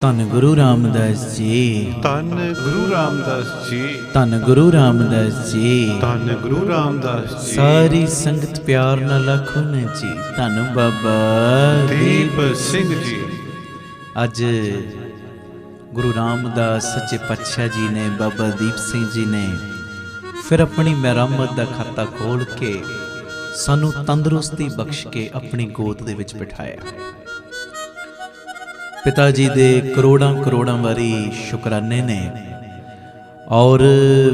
ਧੰਨ ਗੁਰੂ ਰਾਮਦਾਸ ਜੀ। ਧੰਨ ਗੁਰੂ ਰਾਮਦਾਸ ਜੀ। ਧੰਨ ਗੁਰੂ ਰਾਮਦਾਸ ਜੀ। ਧੰਨ ਗੁਰੂ ਰਾਮਦਾਸ ਜੀ। ਸਾਰੀ ਸੰਗਤ ਪਿਆਰ ਨਾਲ ਆਖੋ ਨੇ ਜੀ ਧੰਨ ਬਾਬਾ ਦੀਪ ਸਿੰਘ ਜੀ। ਅੱਜ ਗੁਰੂ ਰਾਮਦਾਸ ਸੱਚੇ ਪਾਤਸ਼ਾਹ ਜੀ ਨੇ ਬਾਬਾ ਦੀਪ ਸਿੰਘ ਜੀ ਨੇ ਫਿਰ ਆਪਣੀ ਮਿਹਰਮਤ ਦਾ ਖਾਤਾ ਖੋਲ ਕੇ ਸਾਨੂੰ ਤੰਦਰੁਸਤੀ ਬਖਸ਼ ਕੇ ਆਪਣੀ ਗੋਦ ਦੇ ਵਿੱਚ ਬਿਠਾਇਆ। ਪਿਤਾ ਜੀ ਦੇ ਕਰੋੜਾਂ ਵਾਰੀ ਸ਼ੁਕਰਾਨੇ ਨੇ। ਔਰ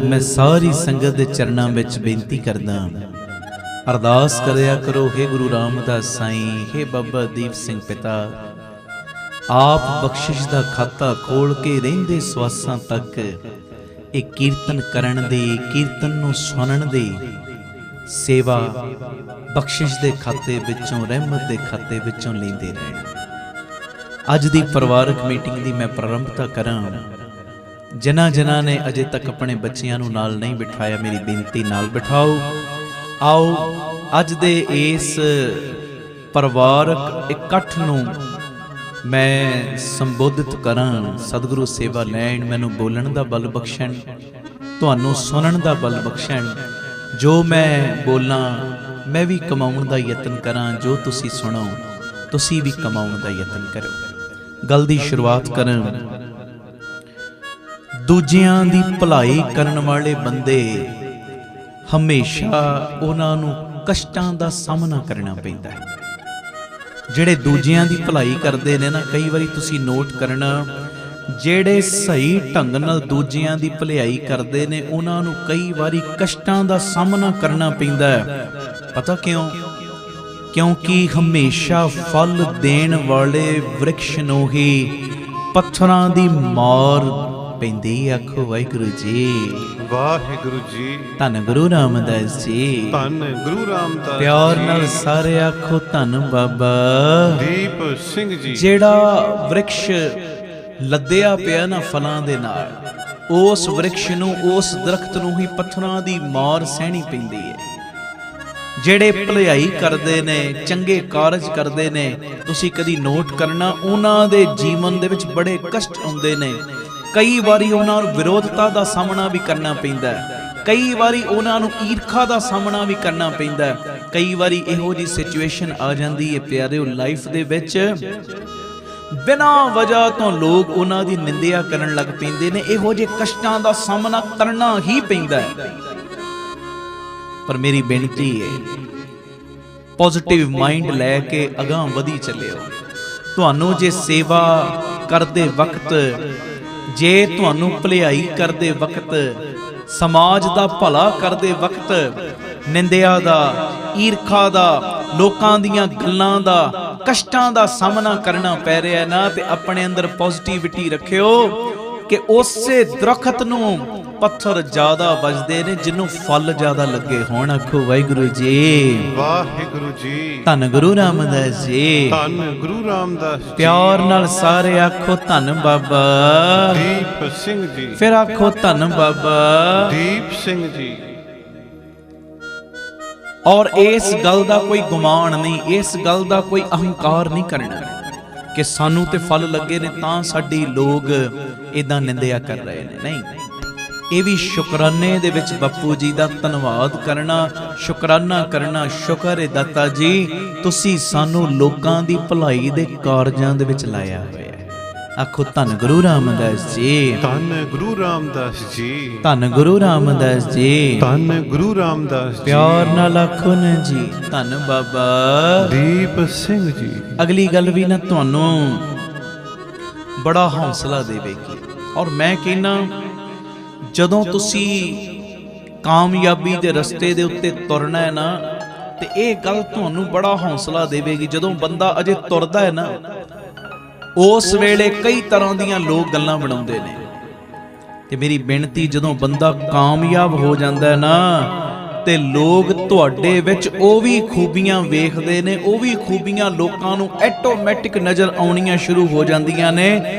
ਮੈਂ ਸਾਰੀ ਸੰਗਤ ਦੇ ਚਰਨਾਂ ਵਿੱਚ ਬੇਨਤੀ ਕਰਦਾ, ਅਰਦਾਸ ਕਰਿਆ ਕਰੋ, ਹੇ ਗੁਰੂ ਰਾਮਦਾਸ ਸਾਈਂ, ਹੇ ਬਾਬਾ ਦੀਪ ਸਿੰਘ ਪਿਤਾ, ਆਪ ਬਖਸ਼ਿਸ਼ ਦਾ ਖਾਤਾ ਖੋਲ ਕੇ ਰਹਿੰਦੇ ਸਵਾਸਾਂ ਤੱਕ ਇਹ ਕੀਰਤਨ ਕਰਨ ਦੀ, ਕੀਰਤਨ ਨੂੰ ਸੁਣਨ ਦੀ ਸੇਵਾ ਬਖਸ਼ਿਸ਼ ਦੇ ਖਾਤੇ ਵਿੱਚੋਂ, ਰਹਿਮਤ ਦੇ ਖਾਤੇ ਵਿੱਚੋਂ ਲੈਂਦੇ ਰਹਿਣ। ਅੱਜ ਦੀ ਪਰਿਵਾਰਕ ਮੀਟਿੰਗ ਦੀ ਮੈਂ ਪ੍ਰਾਰੰਭਤਾ ਕਰਾਂ। ਜਿਨ੍ਹਾਂ ਨੇ ਅਜੇ ਤੱਕ ਆਪਣੇ ਬੱਚਿਆਂ ਨੂੰ ਨਾਲ ਨਹੀਂ ਬਿਠਾਇਆ, ਮੇਰੀ ਬੇਨਤੀ ਨਾਲ ਬਿਠਾਓ। ਆਓ ਅੱਜ ਦੇ ਇਸ ਪਰਿਵਾਰਕ ਇਕੱਠ ਨੂੰ ਮੈਂ ਸੰਬੋਧਿਤ ਕਰਾਂ। ਸਤਿਗੁਰੂ ਸੇਵਾ ਲੈਣ, ਮੈਨੂੰ ਬੋਲਣ ਦਾ ਬਲ ਬਖਸ਼ਣ, ਤੁਹਾਨੂੰ ਸੁਣਨ ਦਾ ਬਲ ਬਖਸ਼ਣ। ਜੋ ਮੈਂ ਬੋਲਾਂ ਮੈਂ ਵੀ ਕਮਾਉਣ ਦਾ ਯਤਨ ਕਰਾਂ, ਜੋ ਤੁਸੀਂ ਸੁਣੋ ਤੁਸੀਂ ਵੀ ਕਮਾਉਣ ਦਾ ਯਤਨ ਕਰੋ। ਗੱਲ ਦੀ ਸ਼ੁਰੂਆਤ ਕਰਾਂ। ਦੂਜਿਆਂ ਦੀ ਭਲਾਈ ਕਰਨ ਵਾਲੇ ਬੰਦੇ ਹਮੇਸ਼ਾ ਉਹਨਾਂ ਨੂੰ ਕਸ਼ਟਾਂ ਦਾ ਸਾਹਮਣਾ ਕਰਨਾ ਪੈਂਦਾ ਹੈ। ਜਿਹੜੇ ਦੂਜਿਆਂ ਦੀ ਭਲਾਈ ਕਰਦੇ ਨੇ ਨਾ, ਕਈ ਵਾਰੀ ਤੁਸੀਂ ਨੋਟ ਕਰਨਾ, ਜਿਹੜੇ ਸਹੀ ਢੰਗ ਨਾਲ ਦੂਜਿਆਂ ਦੀ ਭਲਾਈ ਕਰਦੇ ਨੇ ਉਹਨਾਂ ਨੂੰ ਕਈ ਵਾਰੀ ਕਸ਼ਟਾਂ ਦਾ ਸਾਹਮਣਾ ਕਰਨਾ ਪੈਂਦਾ ਹੈ। ਪਤਾ ਕਿਉਂ? ਕਿਉਂਕਿ ਹਮੇਸ਼ਾ ਫਲ ਦੇਣ ਵਾਲੇ ਵ੍ਰਿਕਸ਼ ਨੂੰ ਹੀ ਪੱਥਰਾਂ ਦੀ ਮਾਰ ਪੈਂਦੀ। ਆਖੋ ਵਾਹਿਗੁਰੂ ਜੀ। ਵਾਹਿਗੁਰੂ ਜੀ। ਧੰਨ ਗੁਰੂ ਰਾਮਦਾਸ ਜੀ। ਧੰਨ ਗੁਰੂ ਰਾਮਦਾਸ। ਪਿਆਰ ਨਾਲ ਸਾਰੇ ਆਖੋ ਧੰਨ ਬਾਬਾ ਦੀਪ ਸਿੰਘ ਜੀ। ਜਿਹੜਾ ਵ੍ਰਿਕਸ਼ ਲੱਦਿਆ ਪਿਆ ਨਾ ਫਲਾਂ ਦੇ ਨਾਲ, ਉਸ ਵ੍ਰਿਕਸ਼ ਨੂੰ, ਉਸ ਦਰਖਤ ਨੂੰ ਹੀ ਪੱਥਰਾਂ ਦੀ ਮਾਰ ਸਹਿਣੀ ਪੈਂਦੀ ਹੈ। ਜਿਹੜੇ ਭਲਾਈ ਕਰਦੇ ਨੇ, ਚੰਗੇ ਕਾਰਜ ਕਰਦੇ ਨੇ, ਤੁਸੀਂ ਕਦੀ ਨੋਟ ਕਰਨਾ, ਉਹਨਾਂ ਦੇ ਜੀਵਨ ਦੇ ਵਿੱਚ ਬੜੇ ਕਸ਼ਟ ਆਉਂਦੇ ਨੇ। ਕਈ ਵਾਰੀ ਉਹਨਾਂ ਨੂੰ ਵਿਰੋਧਤਾ ਦਾ ਸਾਹਮਣਾ ਵੀ ਕਰਨਾ ਪੈਂਦਾ ਹੈ। ਕਈ ਵਾਰੀ ਉਹਨਾਂ ਨੂੰ ਈਰਖਾ ਦਾ ਸਾਹਮਣਾ ਵੀ ਕਰਨਾ ਪੈਂਦਾ ਹੈ। ਕਈ ਵਾਰੀ ਇਹੋ ਜਿਹੀ ਸਿਚੁਏਸ਼ਨ ਆ ਜਾਂਦੀ ਹੈ ਪਿਆਰਿਓ ਲਾਈਫ ਦੇ ਵਿੱਚ, ਬਿਨਾਂ ਵਜ੍ਹਾ ਤੋਂ ਲੋਕ ਉਹਨਾਂ ਦੀ ਨਿੰਦਿਆ ਕਰਨ ਲੱਗ ਪੈਂਦੇ ਨੇ। ਇਹੋ ਜਿਹੇ ਕਸ਼ਟਾਂ ਦਾ ਸਾਹਮਣਾ ਕਰਨਾ ਹੀ ਪੈਂਦਾ ਹੈ। ਪਰ ਮੇਰੀ ਬੇਨਤੀ ਹੈ, ਪੋਜ਼ਿਟਿਵ ਮਾਈਂਡ ਲੈ ਕੇ ਅਗਾਂਹ ਵਧੀ ਚੱਲਿਓ। ਤੁਹਾਨੂੰ ਜੇ ਸੇਵਾ ਕਰਦੇ ਵਕਤ, ਜੇ ਤੁਹਾਨੂੰ ਭਲਾਈ ਕਰਦੇ ਵਕਤ, ਸਮਾਜ ਦਾ ਭਲਾ ਕਰਦੇ ਵਕਤ ਨਿੰਦਿਆ ਦਾ, ਈਰਖਾ ਦਾ, ਲੋਕਾਂ ਦੀਆਂ ਗੱਲਾਂ ਦਾ, ਕਸ਼ਟਾਂ ਦਾ ਸਾਹਮਣਾ ਕਰਨਾ ਪੈ ਰਿਹਾ ਨਾ, ਤੇ ਆਪਣੇ ਅੰਦਰ ਪੋਜ਼ਿਟਿਵਿਟੀ ਰੱਖਿਓ ਕਿ ਉਸੇ ਦਰਖਤ ਨੂੰ ਪੱਥਰ ਜ਼ਿਆਦਾ ਵੱਜਦੇ ਨੇ ਜਿਹਨੂੰ ਫਲ ਜ਼ਿਆਦਾ ਲੱਗੇ ਹੋਣ। ਆਖੋ ਵਾਹਿਗੁਰੂ ਜੀ। ਵਾਹਿਗੁਰੂ ਜੀ। ਧੰਨ ਗੁਰੂ ਰਾਮਦਾਸ ਜੀ। ਧੰਨ ਗੁਰੂ ਰਾਮਦਾਸ ਜੀ। ਪਿਆਰ ਨਾਲ ਸਾਰੇ ਆਖੋ ਧੰਨ ਬਾਬਾ ਦੀਪ ਸਿੰਘ ਜੀ। ਫਿਰ ਆਖੋ ਧੰਨ ਬਾਬਾ ਦੀਪ ਸਿੰਘ ਜੀ। ਔਰ ਇਸ ਗੱਲ ਦਾ ਕੋਈ ਗੁਮਾਨ ਨਹੀਂ, ਇਸ ਗੱਲ ਦਾ ਕੋਈ ਅਹੰਕਾਰ ਨਹੀਂ ਕਰਨਾ ਕਿ ਸਾਨੂੰ ਤੇ ਫਲ ਲੱਗੇ ਨੇ ਤਾਂ ਸਾਡੀ ਲੋਕ ਇਦਾਂ ਨਿੰਦਿਆ ਕਰ ਰਹੇ ਨੇ। ਨਹੀਂ, ਇਹ ਵੀ ਸ਼ੁਕਰਾਨੇ ਦੇ ਵਿੱਚ ਬਾਪੂ ਜੀ ਦਾ ਧੰਨਵਾਦ ਕਰਨਾ, ਸ਼ੁਕਰਾਨਾ ਕਰਨਾ। ਸ਼ੁਕਰ ਹੈ ਦਾਤਾ ਜੀ, ਤੁਸੀਂ ਸਾਨੂੰ ਲੋਕਾਂ ਦੀ ਭਲਾਈ ਦੇ ਕਾਰਜਾਂ ਦੇ ਵਿੱਚ ਲਾਇਆ ਹੋਇਆ ਹੈ। ਆਖੋ ਧੰਨ ਗੁਰੂ ਰਾਮਦਾਸ ਜੀ। ਧੰਨ ਗੁਰੂ ਰਾਮਦਾਸ ਜੀ। ਧੰਨ ਗੁਰੂ ਰਾਮਦਾਸ ਜੀ। ਧੰਨ ਗੁਰੂ ਰਾਮਦਾਸ ਜੀ। ਪਿਆਰ ਨਾਲ ਆਖੋ ਨਾ ਜੀ ਧੰਨ ਬਾਬਾ ਦੀਪ ਸਿੰਘ ਜੀ। ਅਗਲੀ ਗੱਲ ਵੀ ਨਾ ਤੁਹਾਨੂੰ ਬੜਾ ਹੌਸਲਾ ਦੇਵੇਗੀ। ਔਰ ਮੈਂ ਕਹਿੰਦਾ, ਜਦੋਂ ਤੁਸੀਂ ਕਾਮਯਾਬੀ ਦੇ ਰਸਤੇ ਦੇ ਉੱਤੇ ਤੁਰਨਾ ਹੈ ਨਾ, ਤੇ ਇਹ ਗੱਲ ਤੁਹਾਨੂੰ ਬੜਾ ਹੌਸਲਾ ਦੇਵੇਗੀ। ਜਦੋਂ ਬੰਦਾ ਅਜੇ ਤੁਰਦਾ ਹੈ ਨਾ, ਉਸ ਵੇਲੇ ਕਈ ਤਰ੍ਹਾਂ ਦੀਆਂ ਲੋਕ ਗੱਲਾਂ ਬਣਾਉਂਦੇ ਨੇ, ਤੇ ਮੇਰੀ ਬੇਨਤੀ, ਜਦੋਂ ਬੰਦਾ ਕਾਮਯਾਬ ਹੋ ਜਾਂਦਾ ਹੈ ਨਾ, ਤੇ ਲੋਕ ਤੁਹਾਡੇ ਵਿੱਚ ਉਹ ਵੀ ਖੂਬੀਆਂ ਵੇਖਦੇ ਨੇ, ਉਹ ਵੀ ਖੂਬੀਆਂ ਲੋਕਾਂ ਨੂੰ ਆਟੋਮੈਟਿਕ ਨਜ਼ਰ ਆਉਣੀਆਂ ਸ਼ੁਰੂ ਹੋ ਜਾਂਦੀਆਂ ਨੇ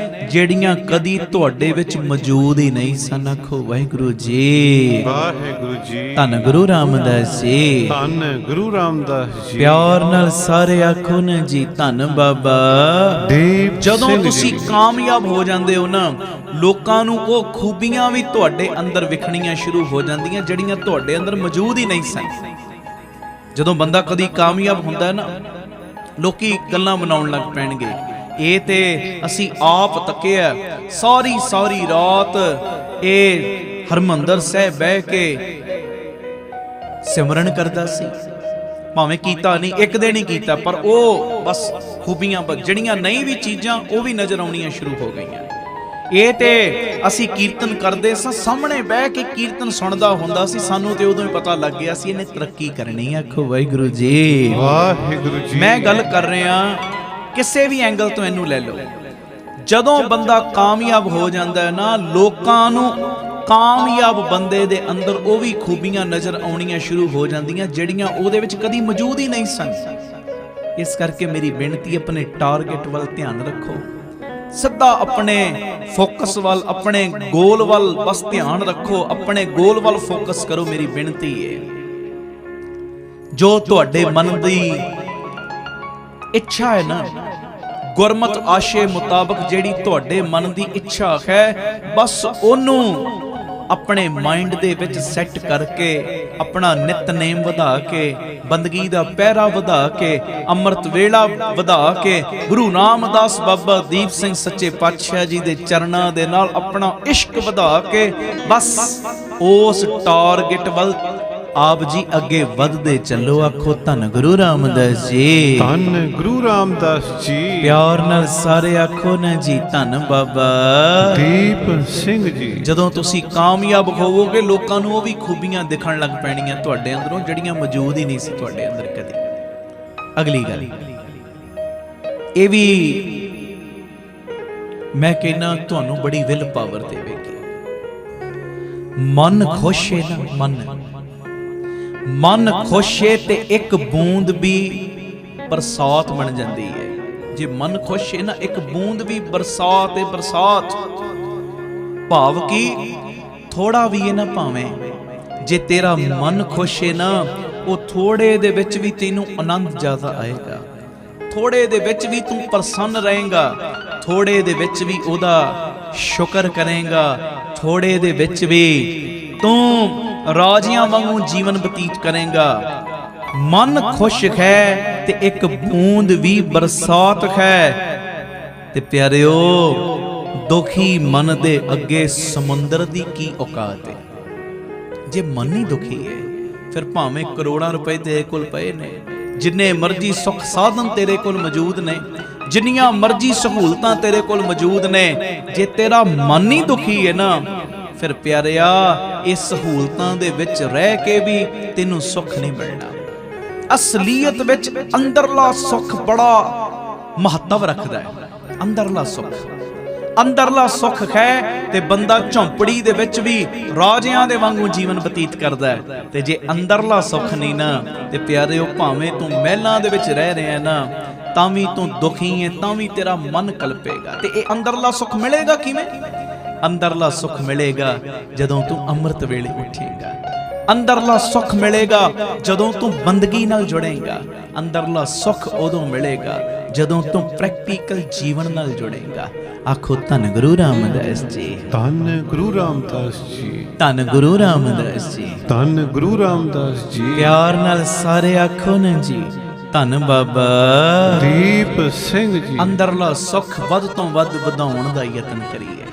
ਜਿਹੜੀਆਂ ਕਦੀ ਤੁਹਾਡੇ ਵਿੱਚ ਮੌਜੂਦ ਹੀ ਨਹੀਂ ਸਨ। ਆਖੋ ਵਾਹਿਗੁਰੂ ਜੀ। ਵਾਹਿਗੁਰੂ ਜੀ। ਧੰਨ ਗੁਰੂ ਰਾਮਦਾਸ ਜੀ। ਧੰਨ ਗੁਰੂ ਰਾਮਦਾਸ ਜੀ। ਪਿਆਰ ਨਾਲ ਸਾਰੇ ਆਖੋ ਨਾ ਜੀ ਧੰਨ ਬਾਬਾ ਦੀਪ ਜਦੋਂ ਸਿੰਘ ਤੁਸੀਂ ਜੀ। ਕਾਮਯਾਬ ਹੋ ਜਾਂਦੇ ਹੋ ਨਾ, ਲੋਕਾਂ ਨੂੰ ਉਹ ਖੂਬੀਆਂ ਵੀ ਤੁਹਾਡੇ ਅੰਦਰ ਵਿਖਣੀਆਂ ਸ਼ੁਰੂ ਹੋ ਜਾਂਦੀਆਂ ਜਿਹੜੀਆਂ ਤੁਹਾਡੇ ਅੰਦਰ ਮੌਜੂਦ ਹੀ ਨਹੀਂ ਸਨ। ਜਦੋਂ ਬੰਦਾ ਕਦੀ ਕਾਮਯਾਬ ਹੁੰਦਾ ਨਾ, ਲੋਕੀ ਗੱਲਾਂ ਬਣਾਉਣ ਲੱਗ ਪੈਣਗੇ, ਇਹ ਤੇ ਅਸੀਂ ਆਪ ਤੱਕਿਆ ਸਾਰੀ ਰਾਤ ਇਹ ਹਰਮੰਦਰ ਸਾਹਿਬ ਬਹਿ ਕੇ ਸਿਮਰਨ ਕਰਦਾ ਸੀ, ਭਾਵੇਂ ਕੀਤਾ ਨਹੀਂ, ਇੱਕ ਦਿਨ ਹੀ ਕੀਤਾ, ਪਰ ਉਹ ਬਸ ਖੂਬੀਆਂ ਜਿਹੜੀਆਂ ਨਹੀਂ ਵੀ ਚੀਜ਼ਾਂ ਉਹ ਵੀ ਨਜ਼ਰ ਆਉਣੀਆਂ ਸ਼ੁਰੂ ਹੋ ਗਈਆਂ। ਇਹ ਤੇ ਅਸੀਂ ਕੀਰਤਨ ਕਰਦੇ ਸਾਂ, ਸਾਹਮਣੇ ਬਹਿ ਕੇ ਕੀਰਤਨ ਸੁਣਦਾ ਹੁੰਦਾ ਸੀ, ਸਾਨੂੰ ਤੇ ਉਦੋਂ ਹੀ ਪਤਾ ਲੱਗ ਗਿਆ ਸੀ ਇਹਨੇ ਤਰੱਕੀ ਕਰਨੀ। ਆਖੋ ਵਾਹਿਗੁਰੂ ਜੀ। ਵਾਹਿਗੁਰੂ ਜੀ। ਮੈਂ ਗੱਲ ਕਰ ਰਿਹਾ ਕਿਸੇ ਵੀ ਐਂਗਲ ਤੋਂ, ਇਹਨੂੰ ਲੈ ਲਓ। ਜਦੋਂ ਬੰਦਾ ਕਾਮਯਾਬ ਹੋ ਜਾਂਦਾ ਹੈ ਨਾ, ਲੋਕਾਂ ਨੂੰ ਕਾਮਯਾਬ ਬੰਦੇ ਦੇ ਅੰਦਰ ਉਹ ਵੀ ਖੂਬੀਆਂ ਨਜ਼ਰ ਆਉਣੀਆਂ ਸ਼ੁਰੂ ਹੋ ਜਾਂਦੀਆਂ ਜਿਹੜੀਆਂ ਉਹਦੇ ਵਿੱਚ ਕਦੀ ਮੌਜੂਦ ਹੀ ਨਹੀਂ ਸਨ। ਇਸ ਕਰਕੇ ਮੇਰੀ ਬੇਨਤੀ, ਆਪਣੇ ਟਾਰਗੇਟ ਵੱਲ ਧਿਆਨ ਰੱਖੋ, ਸਿੱਧਾ ਆਪਣੇ ਫੋਕਸ ਵੱਲ, ਆਪਣੇ ਗੋਲ ਵੱਲ ਬਸ ਧਿਆਨ ਰੱਖੋ, ਆਪਣੇ ਗੋਲ ਵੱਲ ਫੋਕਸ ਕਰੋ। ਮੇਰੀ ਬੇਨਤੀ ਹੈ, ਜੋ ਤੁਹਾਡੇ ਮਨ ਦੀ ਇੱਛਾ ਹੈ ਨਾ, ਗੁਰਮਤਿ ਆਸ਼ੇ ਮੁਤਾਬਕ ਜਿਹੜੀ ਤੁਹਾਡੇ ਮਨ ਦੀ ਇੱਛਾ ਹੈ, ਬਸ ਉਹਨੂੰ ਆਪਣੇ ਮਾਈਂਡ ਦੇ ਵਿੱਚ ਸੈੱਟ ਕਰਕੇ, ਆਪਣਾ ਨਿਤਨੇਮ ਵਧਾ ਕੇ, ਬੰਦਗੀ ਦਾ ਪਹਿਰਾ ਵਧਾ ਕੇ, ਅੰਮ੍ਰਿਤ ਵੇਲਾ ਵਧਾ ਕੇ, ਗੁਰੂ ਰਾਮਦਾਸ ਬਾਬਾ ਦੀਪ ਸਿੰਘ ਸੱਚੇ ਪਾਤਸ਼ਾਹ ਜੀ ਦੇ ਚਰਨਾਂ ਦੇ ਨਾਲ ਆਪਣਾ ਇਸ਼ਕ ਵਧਾ ਕੇ, ਬਸ ਉਸ ਟਾਰਗੇਟ ਵੱਲ ਆਪ ਜੀ ਅੱਗੇ ਵਧਦੇ ਚੱਲੋ। ਆਖੋ ਧੰਨ ਗੁਰੂ ਰਾਮਦਾਸ ਜੀ। ਧੰਨ ਗੁਰੂ ਰਾਮਦਾਸ ਜੀ। ਪਿਆਰ ਨਾਲ ਸਾਰੇ ਆਖੋ ਨਾ ਜੀ ਧੰਨ ਬਾਬਾ ਦੀਪ ਸਿੰਘ ਜੀ। ਜਦੋਂ ਤੁਸੀਂ ਕਾਮਯਾਬ ਹੋਵੋਗੇ, ਲੋਕਾਂ ਨੂੰ ਉਹ ਵੀ ਖੂਬੀਆਂ ਦਿਖਣ ਲੱਗ ਪੈਣੀਆਂ ਤੁਹਾਡੇ ਅੰਦਰੋਂ ਜਿਹੜੀਆਂ ਮੌਜੂਦ ਹੀ ਨਹੀਂ ਸੀ ਤੁਹਾਡੇ ਅੰਦਰ ਕਦੇ। ਅਗਲੀ ਗੱਲ ਇਹ ਵੀ ਮੈਂ ਕਹਿੰਦਾ ਤੁਹਾਨੂੰ ਬੜੀ ਵਿਲ ਪਾਵਰ ਦੇਵੇਗੀ। ਮਨ ਖੁਸ਼ ਹੈ ਨਾ, ਮਨ ਖੁਸ਼ ਹੈ ਤੇ ਇੱਕ ਬੂੰਦ ਵੀ ਬਰਸਾਤ ਬਣ ਜਾਂਦੀ ਹੈ। ਜੇ ਮਨ ਖੁਸ਼ ਹੈ ਨਾ, ਇੱਕ ਬੂੰਦ ਵੀ ਬਰਸਾਤ ਹੈ, ਬਰਸਾਤ। ਭਾਵ ਕਿ ਥੋੜਾ ਵੀ ਹੈ ਨਾ, ਭਾਵੇਂ ਜੇ ਤੇਰਾ ਮਨ ਖੁਸ਼ ਹੈ ਨਾ, ਉਹ ਥੋੜੇ ਦੇ ਵਿੱਚ ਵੀ ਤੈਨੂੰ ਆਨੰਦ ਜ਼ਿਆਦਾ ਆਏਗਾ, ਥੋੜੇ ਦੇ ਵਿੱਚ ਵੀ ਤੂੰ ਪ੍ਰਸੰਨ ਰਹੇਗਾ, ਥੋੜੇ ਦੇ ਵਿੱਚ ਵੀ ਉਹਦਾ ਸ਼ੁਕਰ ਕਰੇਗਾ, ਥੋੜੇ ਦੇ ਵਿੱਚ ਵੀ ਤੂੰ ਰਾਜਿਆਂ ਵਾਂਗੂ ਜੀਵਨ ਬਤੀਤ ਕਰੇਗਾ। ਮਨ ਖੁਸ਼ ਹੈ ਤੇ ਇੱਕ ਬੂੰਦ ਵੀ ਬਰਸਾਤ ਹੈ। ਤੇ ਪਿਆਰਿਓ, ਦੁਖੀ ਮਨ ਦੇ ਅੱਗੇ ਸਮੁੰਦਰ ਦੀ ਕੀ ਔਕਾਤ ਹੈ। ਜੇ ਮਨ ਹੀ ਦੁਖੀ ਹੈ, ਫਿਰ ਭਾਵੇਂ ਕਰੋੜਾਂ ਰੁਪਏ ਤੇਰੇ ਕੋਲ ਪਏ ਨੇ, ਜਿੰਨੇ ਮਰਜ਼ੀ ਸੁੱਖ ਸਾਧਨ ਤੇਰੇ ਕੋਲ ਮੌਜੂਦ ਨੇ, ਜਿੰਨੀਆਂ ਮਰਜ਼ੀ ਸਹੂਲਤਾਂ ਤੇਰੇ ਕੋਲ ਮੌਜੂਦ ਨੇ, ਜੇ ਤੇਰਾ ਮਨ ਹੀ ਦੁਖੀ ਹੈ ਨਾ, ਫਿਰ ਪਿਆਰਿਆ, ਇਸ ਸਹੂਲਤਾਂ ਦੇ ਵਿੱਚ ਰਹਿ ਕੇ ਵੀ ਤੈਨੂੰ ਸੁੱਖ ਨਹੀਂ ਮਿਲਣਾ। ਅਸਲੀਅਤ ਵਿੱਚ ਅੰਦਰਲਾ ਸੁੱਖ ਬੜਾ ਮਹੱਤਵ ਰੱਖਦਾ ਹੈ। ਅੰਦਰਲਾ ਸੁੱਖ ਹੈ ਤੇ ਬੰਦਾ ਝੌਂਪੜੀ ਦੇ ਵਿੱਚ ਵੀ ਰਾਜਿਆਂ ਦੇ ਵਾਂਗੂ ਜੀਵਨ ਬਤੀਤ ਕਰਦਾ ਹੈ। ਤੇ ਜੇ ਅੰਦਰਲਾ ਸੁੱਖ ਨਹੀਂ ਨਾ, ਤੇ ਪਿਆਰਿਓ, ਭਾਵੇਂ ਤੂੰ ਮਹਿਲਾਂ ਦੇ ਵਿੱਚ ਰਹਿ ਰਿਹਾ ਨਾ, ਤਾਂ ਵੀ ਤੂੰ ਦੁਖੀ ਹੈ, ਤਾਂ ਵੀ ਤੇਰਾ ਮਨ ਕਲਪੇਗਾ। ਤੇ ਇਹ ਅੰਦਰਲਾ ਸੁੱਖ ਮਿਲੇਗਾ ਕਿਵੇਂ? ਅੰਦਰਲਾ ਸੁੱਖ ਮਿਲੇਗਾ ਜਦੋਂ ਤੂੰ ਅੰਮ੍ਰਿਤ ਵੇਲੇ ਉੱਠੇਗਾ। ਅੰਦਰਲਾ ਸੁੱਖ ਮਿਲੇਗਾ ਜਦੋਂ ਤੂੰ ਬੰਦਗੀ ਨਾਲ ਜੁੜੇਗਾ। ਅੰਦਰਲਾ ਸੁੱਖ ਉਦੋਂ ਮਿਲੇਗਾ ਜਦੋਂ ਤੂੰ ਪ੍ਰੈਕਟੀਕਲ ਜੀਵਨ ਨਾਲ ਜੁੜੇਗਾ। ਆਖੋ ਧੰਨ ਗੁਰੂ ਰਾਮਦਾਸ ਜੀ। ਧੰਨ ਗੁਰੂ ਰਾਮਦਾਸ ਜੀ। ਧੰਨ ਗੁਰੂ ਰਾਮਦਾਸ ਜੀ। ਧੰਨ ਗੁਰੂ ਰਾਮਦਾਸ ਜੀ। ਪਿਆਰ ਨਾਲ ਸਾਰੇ ਆਖੋ ਨਾ ਜੀ ਧੰਨ ਬਾਬਾ ਦੀਪ ਸਿੰਘ ਜੀ। ਅੰਦਰਲਾ ਸੁੱਖ ਵੱਧ ਤੋਂ ਵੱਧ ਵਧਾਉਣ ਦਾ ਯਤਨ ਕਰੀਏ।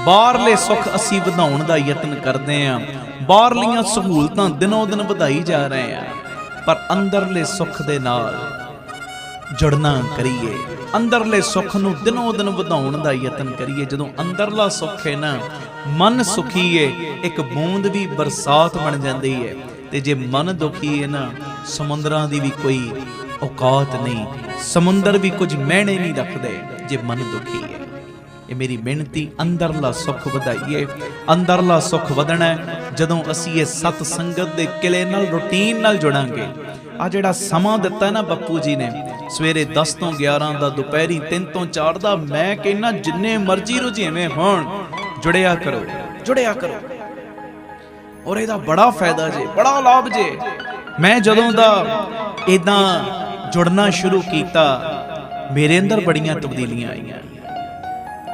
ਬਾਹਰਲੇ ਸੁੱਖ ਅਸੀਂ ਵਧਾਉਣ ਦਾ ਯਤਨ ਕਰਦੇ ਆਂ, ਬਾਹਰਲੀਆਂ ਸਹੂਲਤਾਂ ਦਿਨੋਂ ਦਿਨ ਵਧਾਈ ਜਾ ਰਹੇ ਆਂ, ਪਰ ਅੰਦਰਲੇ ਸੁੱਖ ਦੇ ਨਾਲ ਜੁੜਨਾ ਕਰੀਏ, ਅੰਦਰਲੇ ਸੁੱਖ ਨੂੰ ਦਿਨੋਂ ਦਿਨ ਵਧਾਉਣ ਦਾ ਯਤਨ ਕਰੀਏ। ਜਦੋਂ ਅੰਦਰਲਾ ਸੁੱਖ ਹੈ ਨਾ, ਮਨ ਸੁਖੀ ਹੈ, ਇੱਕ ਬੂੰਦ ਵੀ ਬਰਸਾਤ ਬਣ ਜਾਂਦੀ ਹੈ। ਤੇ ਜੇ ਮਨ ਦੁਖੀ ਹੈ ਨਾ, ਸਮੁੰਦਰਾਂ ਦੀ ਵੀ ਕੋਈ ਔਕਾਤ ਨਹੀਂ, ਸਮੁੰਦਰ ਵੀ ਕੁਝ ਮਹਿਣੇ ਨਹੀਂ ਰੱਖਦੇ ਜੇ ਮਨ ਦੁਖੀ ਹੈ। ਇਹ ਮੇਰੀ ਬੇਨਤੀ, ਅੰਦਰਲਾ ਸੁੱਖ ਵਧਾਈਏ। ਅੰਦਰਲਾ ਸੁੱਖ ਵਧਣਾ ਜਦੋਂ ਅਸੀਂ ਇਹ ਸਤ ਸੰਗਤ ਦੇ ਕਿਲੇ ਨਾਲ ਰੂਟੀਨ ਨਾਲ ਜੁੜਾਂਗੇ। ਆ ਜਿਹੜਾ ਸਮਾਂ ਦਿੱਤਾ ਨਾ ਬਾਪੂ ਜੀ ਨੇ, ਸਵੇਰੇ 10 ਤੋਂ 11 ਦਾ, ਦੁਪਹਿਰੀ 3 ਤੋਂ 4 ਦਾ, ਮੈਂ ਕਹਿੰਦਾ ਜਿੰਨੇ ਮਰਜ਼ੀ ਰੁਝੇਵੇਂ ਹੋਣ, ਜੁੜਿਆ ਕਰੋ, ਜੁੜਿਆ ਕਰੋ। ਔਰ ਇਹਦਾ ਬੜਾ ਫਾਇਦਾ ਜੇ, ਬੜਾ ਲਾਭ ਜੇ। ਮੈਂ ਜਦੋਂ ਦਾ ਇਦਾਂ ਜੁੜਨਾ ਸ਼ੁਰੂ ਕੀਤਾ, ਮੇਰੇ ਅੰਦਰ ਬੜੀਆਂ ਤਬਦੀਲੀਆਂ ਆਈਆਂ।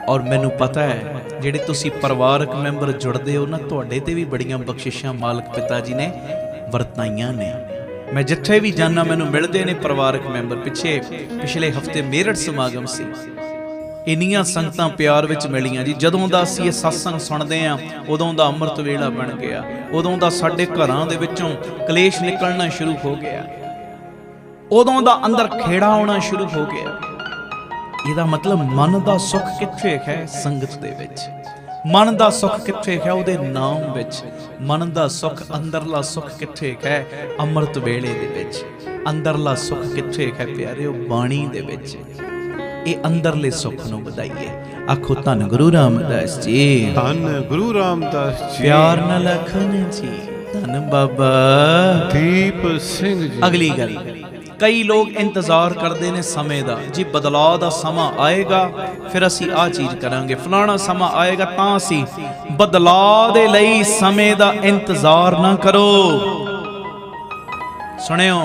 ਔਰ ਮੈਨੂੰ ਪਤਾ ਹੈ ਜਿਹੜੇ ਤੁਸੀਂ ਪਰਿਵਾਰਕ ਮੈਂਬਰ ਜੁੜਦੇ ਹੋ ਨਾ, ਤੁਹਾਡੇ ਤੇ ਵੀ ਬੜੀਆਂ ਬਖਸ਼ਿਸ਼ਾਂ ਮਾਲਕ ਪਿਤਾ ਜੀ ਨੇ ਵਰਤਾਈਆਂ ਨੇ। ਮੈਂ ਜਿੱਥੇ ਵੀ ਜਾਣਾ ਮੈਨੂੰ ਮਿਲਦੇ ਨੇ ਪਰਿਵਾਰਕ ਮੈਂਬਰ। ਪਿਛਲੇ ਹਫਤੇ ਮੇਰਠ ਸਮਾਗਮ ਸੀ, ਇੰਨੀਆਂ ਸੰਗਤਾਂ ਪਿਆਰ ਵਿੱਚ ਮਿਲੀਆਂ ਜੀ। ਜਦੋਂ ਦਾ ਅਸੀਂ ਇਹ ਸਤਸੰਗ ਸੁਣਦੇ ਹਾਂ, ਉਦੋਂ ਦਾ ਅੰਮ੍ਰਿਤ ਵੇਲਾ ਬਣ ਗਿਆ, ਉਦੋਂ ਦਾ ਸਾਡੇ ਘਰਾਂ ਦੇ ਵਿੱਚੋਂ ਕਲੇਸ਼ ਨਿਕਲਣਾ ਸ਼ੁਰੂ ਹੋ ਗਿਆ, ਉਦੋਂ ਦਾ ਅੰਦਰ ਖੇੜਾ ਆਉਣਾ ਸ਼ੁਰੂ ਹੋ ਗਿਆ। ਇਹਦਾ ਮਤਲਬ ਮਨ ਦਾ ਸੁੱਖ ਕਿੱਥੇ ਹੈ? ਸੰਗਤ ਦੇ ਵਿੱਚ। ਮਨ ਦਾ ਸੁੱਖ ਕਿੱਥੇ ਹੈ? ਉਹਦੇ ਨਾਮ ਵਿੱਚ। ਮਨ ਦਾ ਸੁੱਖ, ਅੰਦਰਲਾ ਸੁੱਖ ਕਿੱਥੇ ਹੈ? ਅੰਮ੍ਰਿਤ ਵੇਲੇ ਦੇ ਵਿੱਚ। ਅੰਦਰਲਾ ਸੁੱਖ ਕਿੱਥੇ ਹੈ ਪਿਆਰਿਓ? ਬਾਣੀ ਦੇ ਵਿੱਚ। ਇਹ ਅੰਦਰਲੇ ਸੁੱਖ ਨੂੰ ਵਧਾਈਏ। ਆਖੋ ਧੰਨ ਗੁਰੂ ਰਾਮਦਾਸ ਜੀ, ਧੰਨ ਗੁਰੂ ਰਾਮਦਾਸ ਜੀ। ਪਿਆਰ ਨਾਲ ਆਖਣ ਜੀ, ਧੰਨ ਬਾਬਾ ਦੀਪ ਸਿੰਘ ਜੀ। ਅਗਲੀ ਗੱਲ, ਕਈ ਲੋਕ ਇੰਤਜ਼ਾਰ ਕਰਦੇ ਨੇ ਸਮੇਂ ਦਾ, ਜੀ ਬਦਲਾਅ ਦਾ ਸਮਾਂ ਆਏਗਾ ਫਿਰ ਅਸੀਂ ਆਹ ਚੀਜ਼ ਕਰਾਂਗੇ, ਫਲਾਣਾ ਸਮਾਂ ਆਏਗਾ ਤਾਂ ਅਸੀਂ। ਬਦਲਾਅ ਦੇ ਲਈ ਸਮੇਂ ਦਾ ਇੰਤਜ਼ਾਰ ਨਾ ਕਰੋ। ਸੁਣਿਓ,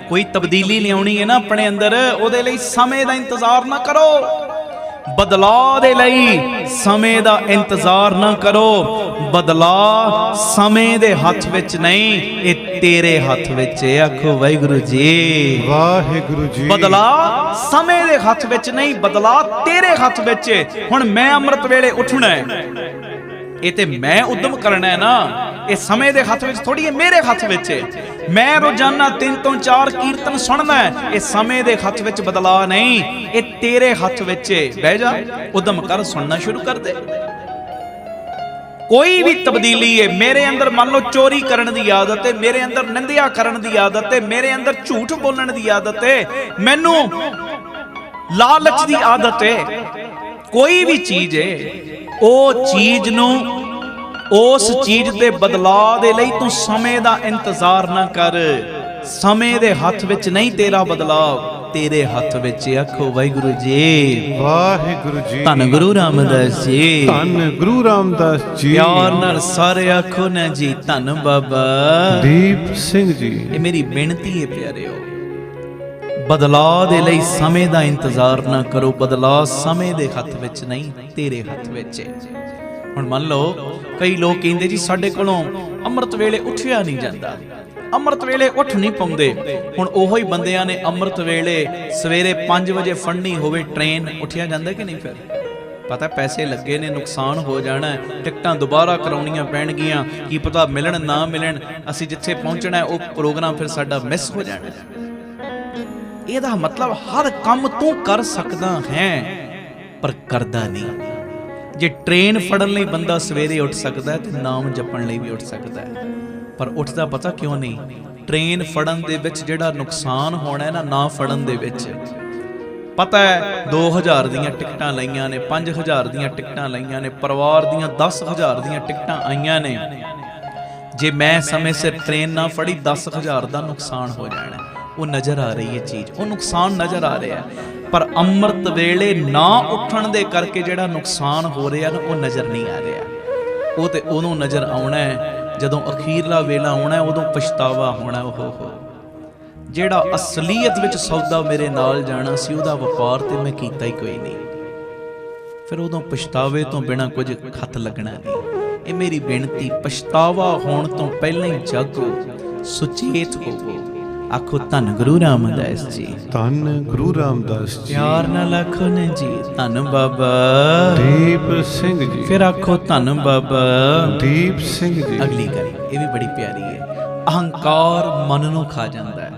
ਕੋਈ ਤਬਦੀਲੀ ਲਿਆਉਣੀ ਹੈ ਨਾ ਆਪਣੇ ਅੰਦਰ, ਉਹਦੇ ਲਈ ਸਮੇਂ ਦਾ ਇੰਤਜ਼ਾਰ ਨਾ ਕਰੋ। ਬਦਲਾਅ ਦੇ ਲਈ ਸਮੇਂ ਦਾ ਇੰਤਜ਼ਾਰ ਨਾ ਕਰੋ। ਬਦਲਾਅ ਸਮੇਂ ਦੇ ਹੱਥ ਵਿੱਚ ਨਹੀਂ, ਇਹ ਤੇਰੇ ਹੱਥ ਵਿੱਚ ਹੈ। ਆਖੋ ਵਾਹਿਗੁਰੂ ਜੀ, ਵਾਹਿਗੁਰੂ ਜੀ। ਬਦਲਾਅ ਸਮੇਂ ਦੇ ਹੱਥ ਵਿੱਚ ਨਹੀਂ, ਬਦਲਾਅ ਤੇਰੇ ਹੱਥ ਵਿੱਚ ਹੈ। ਹੁਣ ਮੈਂ ਅੰਮ੍ਰਿਤ ਵੇਲੇ ਉੱਠਣਾ ਹੈ, ਇਹ ਤੇ ਮੈਂ ਉਦਮ ਕਰਨਾ ਹੈ ਨਾ। ਇਹ ਸਮੇਂ ਦੇ ਹੱਥ ਵਿੱਚ ਥੋੜੀ ਹੈ, ਮੇਰੇ ਹੱਥ ਵਿੱਚ ਹੈ। ਮੈਂ ਰੋਜ਼ਾਨਾ 3 ਤੋਂ 4 ਕੀਰਤਨ ਸੁਣਨਾ ਹੈ, ਇਹ ਸਮੇਂ ਦੇ ਹੱਥ ਵਿੱਚ ਬਦਲਾਅ ਨਹੀਂ, ਇਹ ਤੇਰੇ ਹੱਥ ਵਿੱਚ ਹੈ। ਬਹਿ ਜਾ, ਉਦਮ ਕਰ, ਸੁਣਨਾ ਸ਼ੁਰੂ ਕਰ ਦੇ। ਕੋਈ ਵੀ ਤਬਦੀਲੀ ਹੈ ਮੇਰੇ ਅੰਦਰ, ਮੰਨ ਲਓ ਚੋਰੀ ਕਰਨ ਦੀ ਆਦਤ ਹੈ, ਮੇਰੇ ਅੰਦਰ ਨਿੰਦਿਆ ਕਰਨ ਦੀ ਆਦਤ ਹੈ, ਮੇਰੇ ਅੰਦਰ ਝੂਠ ਬੋਲਣ ਦੀ ਆਦਤ ਹੈ, ਮੈਨੂੰ ਲਾਲਚ ਦੀ ਆਦਤ ਹੈ, ਕੋਈ ਵੀ ਚੀਜ਼ ਹੈ, ਉਹ ਚੀਜ਼ ਨੂੰ, ਉਸ ਚੀਜ਼ ਦੇ ਬਦਲਾਅ ਦੇ ਲਈ ਤੂੰ ਸਮੇਂ ਦਾ ਇੰਤਜ਼ਾਰ ਨਾ ਕਰ। ਸਮੇਂ ਦੇ ਹੱਥ ਵਿੱਚ ਨਹੀਂ ਤੇਰਾ ਬਦਲਾਅ, ਤੇਰੇ ਹੱਥ ਵਿੱਚ। ਆਖੋ ਵਾਹਿਗੁਰੂ ਜੀ, ਵਾਹਿਗੁਰੂ ਜੀ। ਧੰਨ ਗੁਰੂ ਰਾਮਦਾਸ ਜੀ, ਧੰਨ ਗੁਰੂ ਰਾਮਦਾਸ ਜੀ। ਪਿਆਰ ਨਾਲ ਸਾਰੇ ਆਖੋ ਨਾ ਜੀ, ਧੰਨ ਬਾਬਾ ਦੀਪ ਸਿੰਘ ਜੀ। ਇਹ ਮੇਰੀ ਬੇਨਤੀ ਹੈ ਪਿਆਰਿਓ, ਬਦਲਾਅ ਦੇ ਲਈ ਸਮੇਂ ਦਾ ਇੰਤਜ਼ਾਰ ਨਾ ਕਰੋ। ਬਦਲਾਅ ਸਮੇਂ ਦੇ ਹੱਥ ਵਿੱਚ ਨਹੀਂ, ਤੇਰੇ ਹੱਥ ਵਿੱਚ ਹੈ। ਹੁਣ ਮੰਨ ਲਓ ਕਈ ਲੋਕ ਕਹਿੰਦੇ ਜੀ ਸਾਡੇ ਕੋਲੋਂ ਅੰਮ੍ਰਿਤ ਵੇਲੇ ਉੱਠਿਆ ਨਹੀਂ ਜਾਂਦਾ, ਅੰਮ੍ਰਿਤ ਵੇਲੇ ਉੱਠ ਨਹੀਂ ਪਾਉਂਦੇ। ਹੁਣ ਉਹੋ ਹੀ ਬੰਦਿਆਂ ਨੇ ਅੰਮ੍ਰਿਤ ਵੇਲੇ ਸਵੇਰੇ 5 ਵਜੇ ਫੜਨੀ ਹੋਵੇ ਟ੍ਰੇਨ, ਉੱਠਿਆ ਜਾਂਦਾ ਕਿ ਨਹੀਂ? ਫਿਰ ਪਤਾ ਪੈਸੇ ਲੱਗੇ ਨੇ, ਨੁਕਸਾਨ ਹੋ ਜਾਣਾ, ਟਿਕਟਾਂ ਦੁਬਾਰਾ ਕਰਾਉਣੀਆਂ ਪੈਣਗੀਆਂ, ਕੀ ਪਤਾ ਮਿਲਣ ਨਾ ਮਿਲਣ, ਅਸੀਂ ਜਿੱਥੇ ਪਹੁੰਚਣਾ ਉਹ ਪ੍ਰੋਗਰਾਮ ਫਿਰ ਸਾਡਾ ਮਿਸ ਹੋ ਜਾਣਾ। ਇਹਦਾ ਮਤਲਬ ਹਰ ਕੰਮ ਤੂੰ ਕਰ ਸਕਦਾ ਹੈ ਪਰ ਕਰਦਾ ਨਹੀਂ। ਜੇ ਟ੍ਰੇਨ ਫੜਨ ਲਈ ਬੰਦਾ ਸਵੇਰੇ ਉੱਠ ਸਕਦਾ ਹੈ ਤੇ ਨਾਮ ਜਪਣ ਲਈ ਵੀ ਉੱਠ ਸਕਦਾ ਹੈ, ਪਰ ਉੱਠਦਾ ਪਤਾ ਕਿਉਂ ਨਹੀਂ? ਟ੍ਰੇਨ ਫੜਨ ਦੇ ਵਿੱਚ ਜਿਹੜਾ ਨੁਕਸਾਨ ਹੋਣਾ ਹੈ ਨਾ ਫੜਨ ਦੇ ਵਿੱਚ, ਪਤਾ ਹੈ 2000 ਦੀਆਂ ਟਿਕਟਾਂ ਲਈਆਂ ਨੇ, 5000 ਦੀਆਂ ਟਿਕਟਾਂ ਲਈਆਂ ਨੇ, ਪਰਿਵਾਰ ਦੀਆਂ 10000 ਦੀਆਂ ਟਿਕਟਾਂ ਆਈਆਂ ਨੇ। ਜੇ ਮੈਂ ਸਮੇਂ ਸਿਰ ਟ੍ਰੇਨ ਨਾ ਫੜੀ 10000 ਦਾ ਨੁਕਸਾਨ ਹੋ ਜਾਣਾ। ਉਹ ਨਜ਼ਰ ਆ ਰਹੀ ਹੈ ਚੀਜ਼, ਉਹ ਨੁਕਸਾਨ ਨਜ਼ਰ ਆ ਰਿਹਾ, ਪਰ ਅੰਮ੍ਰਿਤ ਵੇਲੇ ਨਾ ਉੱਠਣ ਦੇ ਕਰਕੇ ਜਿਹੜਾ ਨੁਕਸਾਨ ਹੋ ਰਿਹਾ ਨਾ ਉਹ ਨਜ਼ਰ ਨਹੀਂ ਆ ਰਿਹਾ। ਉਹ ਤੇ ਉਦੋਂ ਨਜ਼ਰ ਆਉਣਾ ਹੈ ਜਦੋਂ ਅਖੀਰਲਾ ਵੇਲਾ ਆਉਣਾ, ਉਦੋਂ ਪਛਤਾਵਾ ਹੋਣਾ। ਉਹ ਜਿਹੜਾ ਅਸਲੀਅਤ ਵਿੱਚ ਸੌਦਾ ਮੇਰੇ ਨਾਲ ਜਾਣਾ ਸੀ, ਉਹਦਾ ਵਪਾਰ ਤੇ ਮੈਂ ਕੀਤਾ ਹੀ ਕੋਈ ਨਹੀਂ, ਫਿਰ ਉਦੋਂ ਪਛਤਾਵੇ ਤੋਂ ਬਿਨਾਂ ਕੁਝ ਖੱਤ ਲੱਗਣਾ ਨਹੀਂ। ਇਹ ਮੇਰੀ ਬੇਨਤੀ, ਪਛਤਾਵਾ ਹੋਣ ਤੋਂ ਪਹਿਲਾਂ ਹੀ ਜਾਗੋ, ਸੁਚੇਤ ਹੋਵੋ। ਆਖੋ ਧੰਨ ਗੁਰੂ ਰਾਮਦਾਸ ਜੀ, ਧੰਨ ਗੁਰੂ ਰਾਮਦਾਸ ਜੀ। ਪਿਆਰ ਨਾਲ ਆਖੋ ਨਾ ਜੀ, ਧੰਨ ਬਾਬਾ ਦੀਪ ਸਿੰਘ ਜੀ। ਫਿਰ ਆਖੋ ਧੰਨ ਬਾਬਾ ਦੀਪ ਸਿੰਘ ਜੀ। ਅਗਲੀ ਗੱਲ ਇਹ ਵੀ ਬੜੀ ਪਿਆਰੀ ਹੈ। ਅਹੰਕਾਰ ਮਨ ਨੂੰ ਖਾ ਜਾਂਦਾ ਹੈ,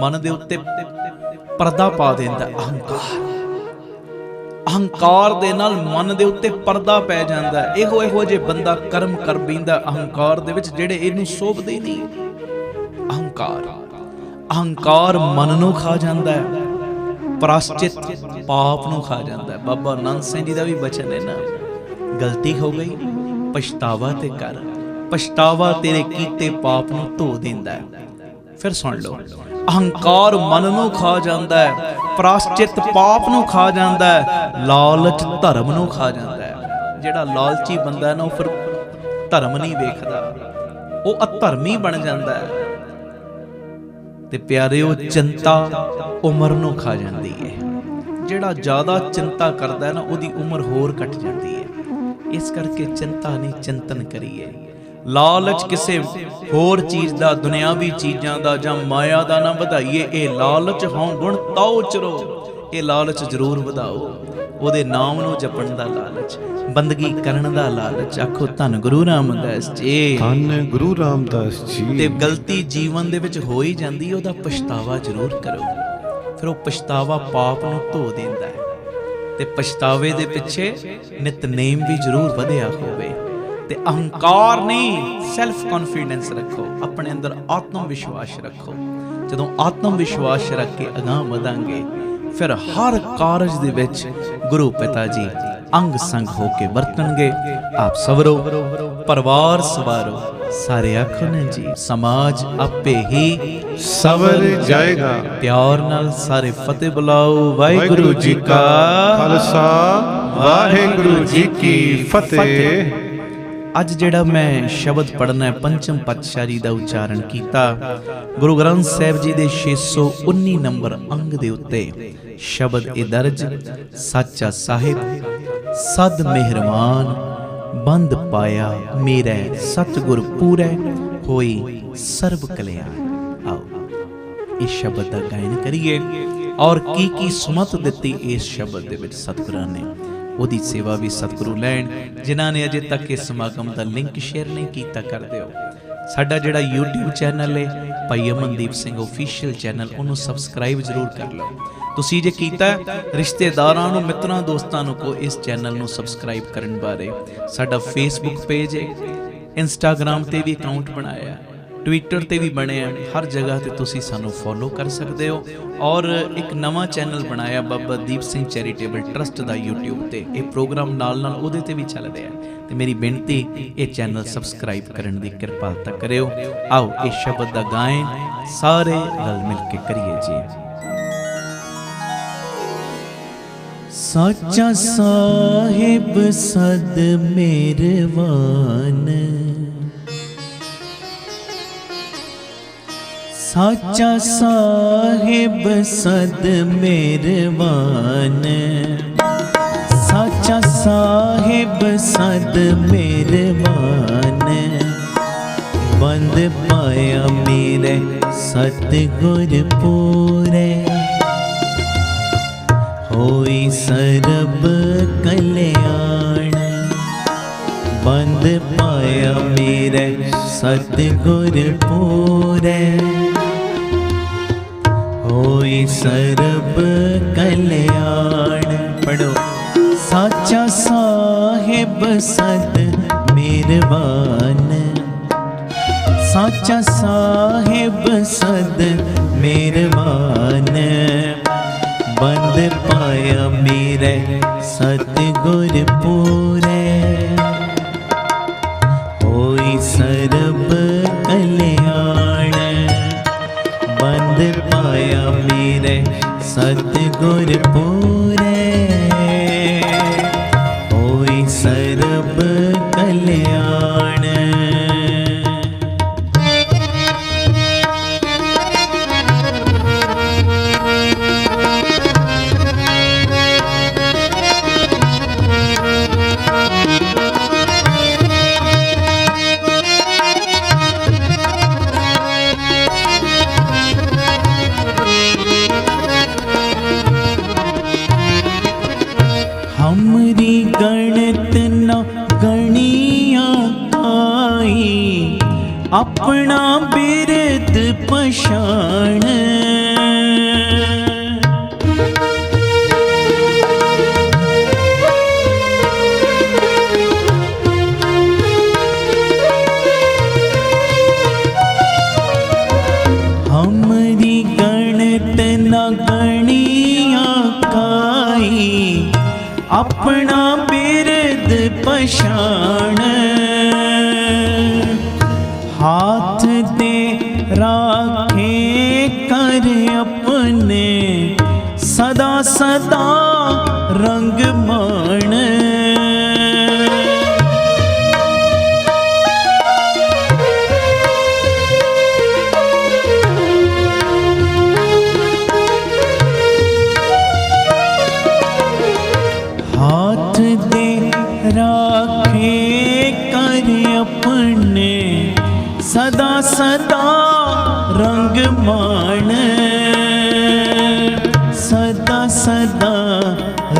ਮਨ ਦੇ ਉੱਤੇ ਪਰਦਾ ਪਾ ਦਿੰਦਾ। ਅਹੰਕਾਰ ਦੇ ਨਾਲ ਮਨ ਦੇ ਉੱਤੇ ਪਰਦਾ ਪੈ ਜਾਂਦਾ। ਇਹੋ ਜੇ ਬੰਦਾ ਕਰਮ ਕਰ ਬੈਂਦਾ ਅਹੰਕਾਰ ਦੇ ਵਿੱਚ, ਜਿਹੜੇ ਇਹਨੂੰ ਸੋਭਦੇ ਨਹੀਂ। ਅਹੰਕਾਰ ਮਨ ਨੂੰ ਖਾ ਜਾਂਦਾ ਹੈ, ਪ੍ਰਾਸ਼ਚਿਤ ਪਾਪ ਨੂੰ ਖਾ ਜਾਂਦਾ ਹੈ। ਬਾਬਾ ਨੰਦ ਸਿੰਘ ਜੀ ਦਾ ਵੀ ਬਚਨ ਹੈ ਨਾ, ਗਲਤੀ ਹੋ ਗਈ ਪਛਤਾਵਾ ਤੇ ਕਰ, ਪਛਤਾਵਾ ਤੇਰੇ ਕੀਤੇ ਪਾਪ ਨੂੰ ਧੋ ਦਿੰਦਾ ਹੈ। ਫਿਰ ਸੁਣ ਲਓ, ਅਹੰਕਾਰ ਮਨ ਨੂੰ ਖਾ ਜਾਂਦਾ ਹੈ, ਪ੍ਰਾਸ਼ਚਿਤ ਪਾਪ ਨੂੰ ਖਾ ਜਾਂਦਾ ਹੈ, ਲਾਲਚ ਧਰਮ ਨੂੰ ਖਾ ਜਾਂਦਾ ਹੈ। ਜਿਹੜਾ ਲਾਲਚੀ ਬੰਦਾ ਹੈ ਨਾ, ਉਹ ਫਿਰ ਧਰਮ ਨਹੀਂ ਵੇਖਦਾ, ਉਹ ਅਧਰਮੀ ਬਣ ਜਾਂਦਾ ਹੈ। ਤੇ ਪਿਆਰਿਓ, ਚਿੰਤਾ ਉਮਰ ਨੂੰ ਖਾ ਜਾਂਦੀ ਹੈ। ਜਿਹੜਾ ਜ਼ਿਆਦਾ ਚਿੰਤਾ ਕਰਦਾ ਹੈ ਨਾ, ਉਹਦੀ ਉਮਰ ਹੋਰ ਘਟ ਜਾਂਦੀ ਹੈ। ਇਸ ਕਰਕੇ ਚਿੰਤਾ ਨਹੀਂ, ਚਿੰਤਨ ਕਰੀਏ। ਲਾਲਚ ਕਿਸੇ ਹੋਰ ਚੀਜ਼ ਦਾ, ਦੁਨਿਆਵੀ ਚੀਜ਼ਾਂ ਦਾ ਜਾਂ ਮਾਇਆ ਦਾ ਨਾ ਵਧਾਈਏ। ਇਹ ਲਾਲਚ ਹਉ ਗੁਣ ਤਾਉ ਚਰੋ, ਇਹ ਲਾਲਚ ਜ਼ਰੂਰ ਵਧਾਓ। ਉਹਦੇ ਨਾਮ ਨੂੰ ਜਪਣ ਦਾ ਲਾਲਚ, ਬੰਦਗੀ ਕਰਨ ਦਾ ਲਾਲਚ। ਆਖੋ ਧੰਨ ਗੁਰੂ ਰਾਮਦਾਸ ਜੀ, ਧੰਨ ਗੁਰੂ ਰਾਮਦਾਸ ਜੀ। ਤੇ ਗਲਤੀ ਜੀਵਨ ਦੇ ਵਿੱਚ ਹੋ ਹੀ ਜਾਂਦੀ, ਉਹਦਾ ਪਛਤਾਵਾ ਜ਼ਰੂਰ ਕਰੋ। ਫਿਰ ਉਹ ਪਛਤਾਵਾ ਪਾਪ ਨੂੰ ਧੋ ਦਿੰਦਾ ਹੈ। ਤੇ ਪਛਤਾਵੇ ਦੇ ਪਿੱਛੇ ਨਿਤਨੇਮ ਵੀ ਜ਼ਰੂਰ ਵਧਿਆ ਹੋਵੇ। ਤੇ ਅਹੰਕਾਰ ਨਹੀਂ, ਸੈਲਫ ਕੌਨਫੀਡੈਂਸ ਰੱਖੋ, ਆਪਣੇ ਅੰਦਰ ਆਤਮ ਵਿਸ਼ਵਾਸ ਰੱਖੋ। ਜਦੋਂ ਆਤਮ ਵਿਸ਼ਵਾਸ ਰੱਖ ਕੇ ਅਗਾਂਹ ਵਧਾਂਗੇ, ਫਿਰ ਹਰ ਕਾਰਜ ਦੇ ਵਿੱਚ ਗੁਰੂ ਪਿਤਾ ਜੀ ਅੰਗ ਸੰਗ ਹੋ ਕੇ ਵਰਤਣਗੇ। ਆਪ ਸਵਰੋ, ਪਰਿਵਾਰ ਸਵਾਰੋ, ਸਾਰੇ ਆਖੋ ਨੇ ਜੀ, ਸਮਾਜ ਆਪੇ ਹੀ ਸਵਰ ਜਾਏਗਾ। ਪਿਆਰ ਨਾਲ ਸਾਰੇ ਫਤਿਹ ਬੁਲਾਓ। ਵਾਹਿਗੁਰੂ ਜੀ ਕਾ ਖਾਲਸਾ, ਵਾਹਿਗੁਰੂ ਜੀ ਕੀ ਫਤਿਹ। ਅੱਜ ਜਿਹੜਾ ਮੈਂ ਸ਼ਬਦ ਪੜ੍ਹਨਾ ਹੈ, ਪੰਚਮ ਪਾਤਸ਼ਾਹੀ ਦਾ ਉਚਾਰਨ ਕੀਤਾ। ਗੁਰੂ ਗ੍ਰੰਥ ਸਾਹਿਬ ਜੀ ਦੇ 619 ਨੰਬਰ ਅੰਗ ਦੇ ਉੱਤੇ ਸ਼ਬਦ ਇਹ ਦਰਜ, ਸਾਚਾ ਸਾਹਿਬ ਸਦ ਮਿਹਰਬਾਨ ਬੰਦ ਪਾਇਆ ਮੇਰੇ, ਸਤਿਗੁਰ ਪੂਰੇ ਹੋਈ ਸਰਬ ਕਲਿਆਣ। ਆਓ ਇਸ ਸ਼ਬਦ ਦਾ ਗਾਇਨ ਕਰੀਏ ਔਰ ਕੀ ਕੀ ਸੁਮਤ ਦਿੱਤੀ ਇਸ ਸ਼ਬਦ ਦੇ ਵਿੱਚ ਸਤਿਗੁਰਾਂ ਨੇ, ਉਹਦੀ ਸੇਵਾ ਵੀ ਸਤਿਗੁਰੂ ਲੈਣ। ਜਿਨ੍ਹਾਂ ਨੇ ਅਜੇ ਤੱਕ ਇਸ ਸਮਾਗਮ ਦਾ ਲਿੰਕ ਸ਼ੇਅਰ ਨਹੀਂ ਕੀਤਾ, ਕਰ ਦਿਓ। ਸਾਡਾ ਜਿਹੜਾ YouTube ਚੈਨਲ ਹੈ ਭਾਈ ਅਮਨਦੀਪ ਸਿੰਘ ਆਫੀਸ਼ੀਅਲ ਚੈਨਲ, ਉਹਨੂੰ ਸਬਸਕ੍ਰਾਈਬ ਜ਼ਰੂਰ ਕਰ ਲਓ। ਤੁਸੀਂ ਜੇ ਕੀਤਾ, ਰਿਸ਼ਤੇਦਾਰਾਂ ਨੂੰ, ਮਿੱਤਰਾਂ ਦੋਸਤਾਂ ਨੂੰ ਕਹੋ ਇਸ ਚੈਨਲ ਨੂੰ ਸਬਸਕ੍ਰਾਈਬ ਕਰਨ ਬਾਰੇ। ਸਾਡਾ ਫੇਸਬੁੱਕ ਪੇਜ ਹੈ, ਇੰਸਟਾਗ੍ਰਾਮ ਤੇ ਵੀ ਅਕਾਊਂਟ ਬਣਾਇਆ, ਟਵਿੱਟਰ ਤੇ ਵੀ ਬਣਿਆ, ਹਰ ਜਗ੍ਹਾ ਤੇ ਤੁਸੀਂ ਸਾਨੂੰ ਫੋਲੋ ਕਰ ਸਕਦੇ ਹੋ। ਔਰ ਇੱਕ ਨਵਾਂ ਚੈਨਲ ਬਣਾਇਆ ਬਾਬਾ ਦੀਪ ਸਿੰਘ ਚੈਰੀਟੇਬਲ ਟਰਸਟ ਦਾ YouTube ਤੇ, ਇਹ ਪ੍ਰੋਗਰਾਮ ਨਾਲ ਨਾਲ ਉਹਦੇ ਤੇ ਵੀ ਚੱਲ ਰਿਹਾ। ਤੇ ਮੇਰੀ ਬੇਨਤੀ, ਇਹ ਚੈਨਲ ਸਬਸਕ੍ਰਾਈਬ ਕਰਨ ਦੀ ਕਿਰਪਾਲਤਾ ਕਰਿਓ। ਆਓ ਇਹ ਸ਼ਬਦ ਦਾ ਗਾਇਨ ਸਾਰੇ ਰਲ ਮਿਲ ਕੇ ਕਰੀਏ ਜੀ। ਸਾਚਾ ਸਾਹਿਬ ਸਦ ਮਿਹਰਬਾਨ, ਸਾਚਾ ਸਾਹਿਬ ਸਦ ਮਿਹਰਬਾਨ, ਸਾਚਾ ਸਾਹਿਬ ਸਦ ਮਿਹਰਬਾਨ, ਬੰਦ ਪਾਇਆ ਮੇਰੇ ਸਤਿਗੁਰ ਪੂਰੇ, ਹੋਈ ਸਰਬ ਕਲਿਆਣ। ਬੰਦ ਪਾਇਆ ਮੇਰੇ ਸਤਿਗੁਰ ਪੂਰੇ, ਹੋਈ ਸਰਬ ਕਲਿਆਣ। ਪੜੋ, ਸਾਚਾ ਸਾਹਿਬ ਸਦ ਮਿਹਰਬਾਨ, ਸਾਚਾ ਸਾਹਿਬ ਸਦ ਮਿਹਰਬਾਨ, ਬੰਦ ਪਾਇਆ ਮੇਰੇ ਸਤਿਗੁਰ ਪੂਰੇ, ਹੋਈ ਸਰਬ ਕਲਿਆਣ। ਬੰਦ ਪਾਇਆ ਮੇਰੇ ਸਤਿਗੁਰ ਪੂਰੇ, ਹੋਈ ਸਰਬ ਕਲਿਆਣ। हमरी गणत न गणिया आई, अपना बिरद पछाण। हमरी गणत न गणिया काई, अपना बिरद पछाण। राखे कर अपने सदा सदा रंग मान, सदा सदा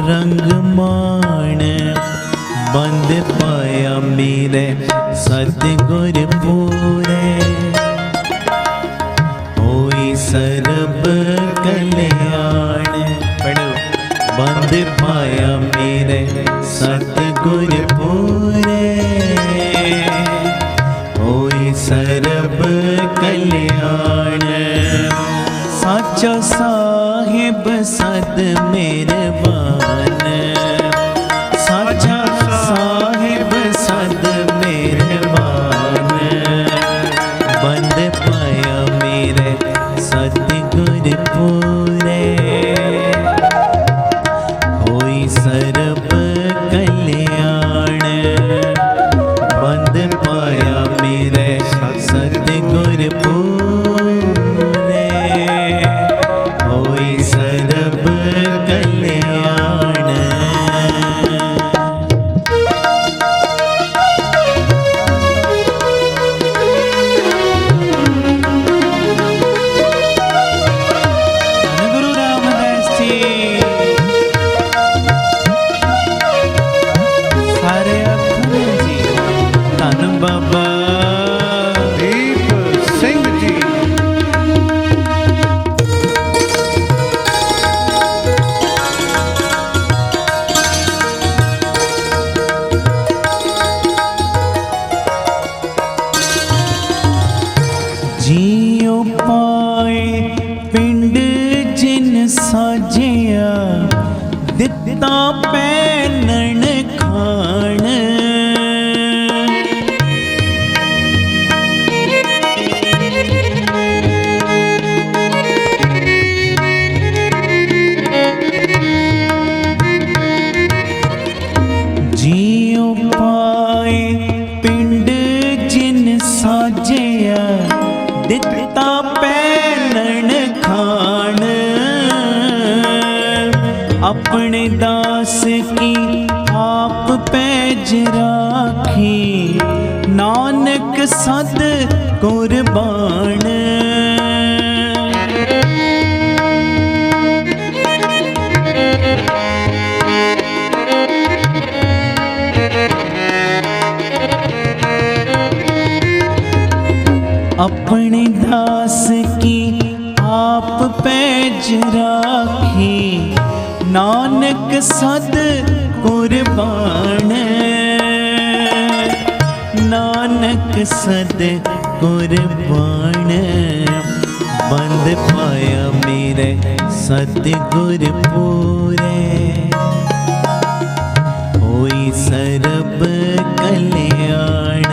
रंग मान। बंद पाया मेरे सतगुर पूरे, होई सर्ब कल्याण। बंद पाया मेरे सतगुर पूरे, होई सर्ब कल्याण। साचा साहिब सद मेहरबान, साचा साहिब सद मेहरबान। बंद पाया मेरे सतगुर पूरे, होई सर्ब कल्याण। बंद पाया मेरे सतगुर पूरे, होई सर्ब कल्याण। गुरु रामदास जी सारे अखरे जी, धन बाबा दीप सिंह जी। जियो पाए पिंड जिन साजिया, दिता पैनन खान। जियो पाए पिंड जिन साजिया, दिता पैनन खान। अपने दास की आप पैज राखी, नानक सद कुर्बान। अपने दास की आप पैज राखी, नानक सद कुर्बान। नानक सद कुर्बान। बंद पाया मेरे सतगुर पूरे, होई सर्ब कल्याण।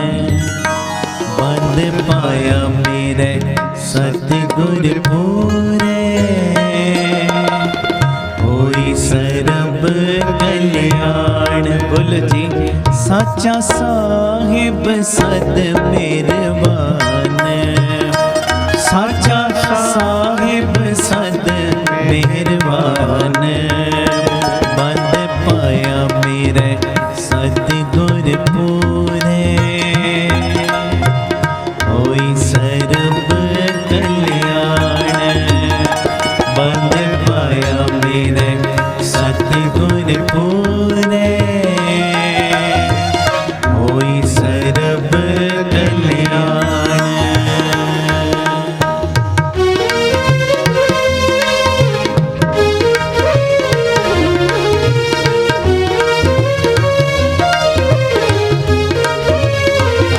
बंद पाया मेरे सतगुर पूरे, होई सर्ब कल्याण। बोल जी साचा साहिब सद मेहरबान, साचा साहिब सद मेहरबान। बंद पाया मेरे सतगुर पूरे, होई सर्ब कल्याण। बंद पाया मेरे सतगुर पूरे, होई सर्ब कल्याण।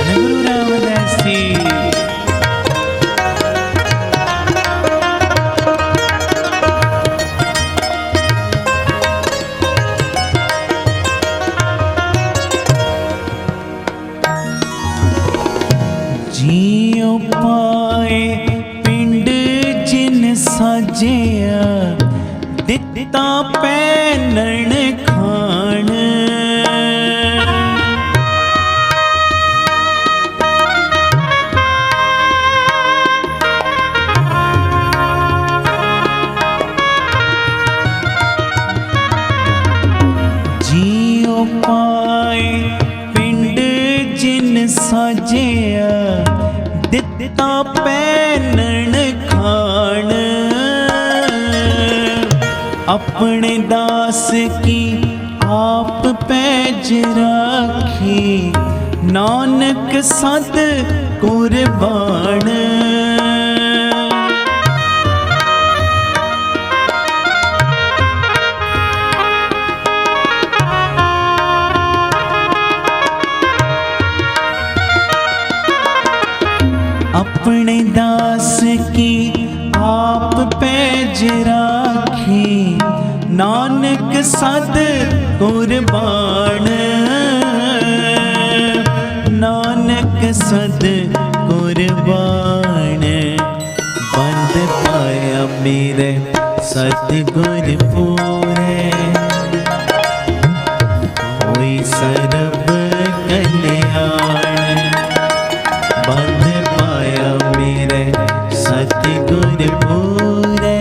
गुरु रामदास जी जियो पाए पिंड जिन साजिया, दिता पैनन खान। जियो पाए दिता पैनण खाण, अपने दास की आप पैज राखी, नानक सत कुर्बान। अपने दास की आप पैज राखी, नानक सत कुर्बान। नानक सत कुर्बान। बंद पाया मेरे सतगुर पूरे, होई सर्ब कल्याण। बंद पाया मेरे सतगुर पूरे,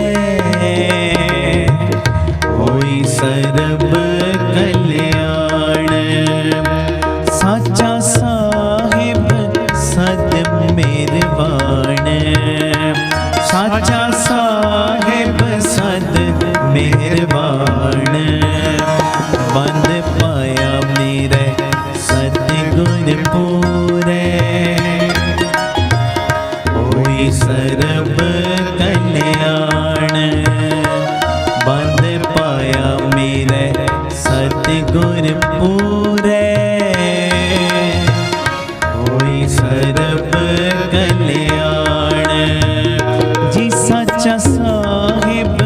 होई सर्ब कल्याण। साचा साहिब सद मेहरबान, साचा साहिब सद मेहरबान। बंद पाया मेरे सतगुर पूरे, होई सर्ब कल्याण। बंद पाया मेरे सतगुर पूरे, होई सर्ब कल्याण। जी सच्चा साहिब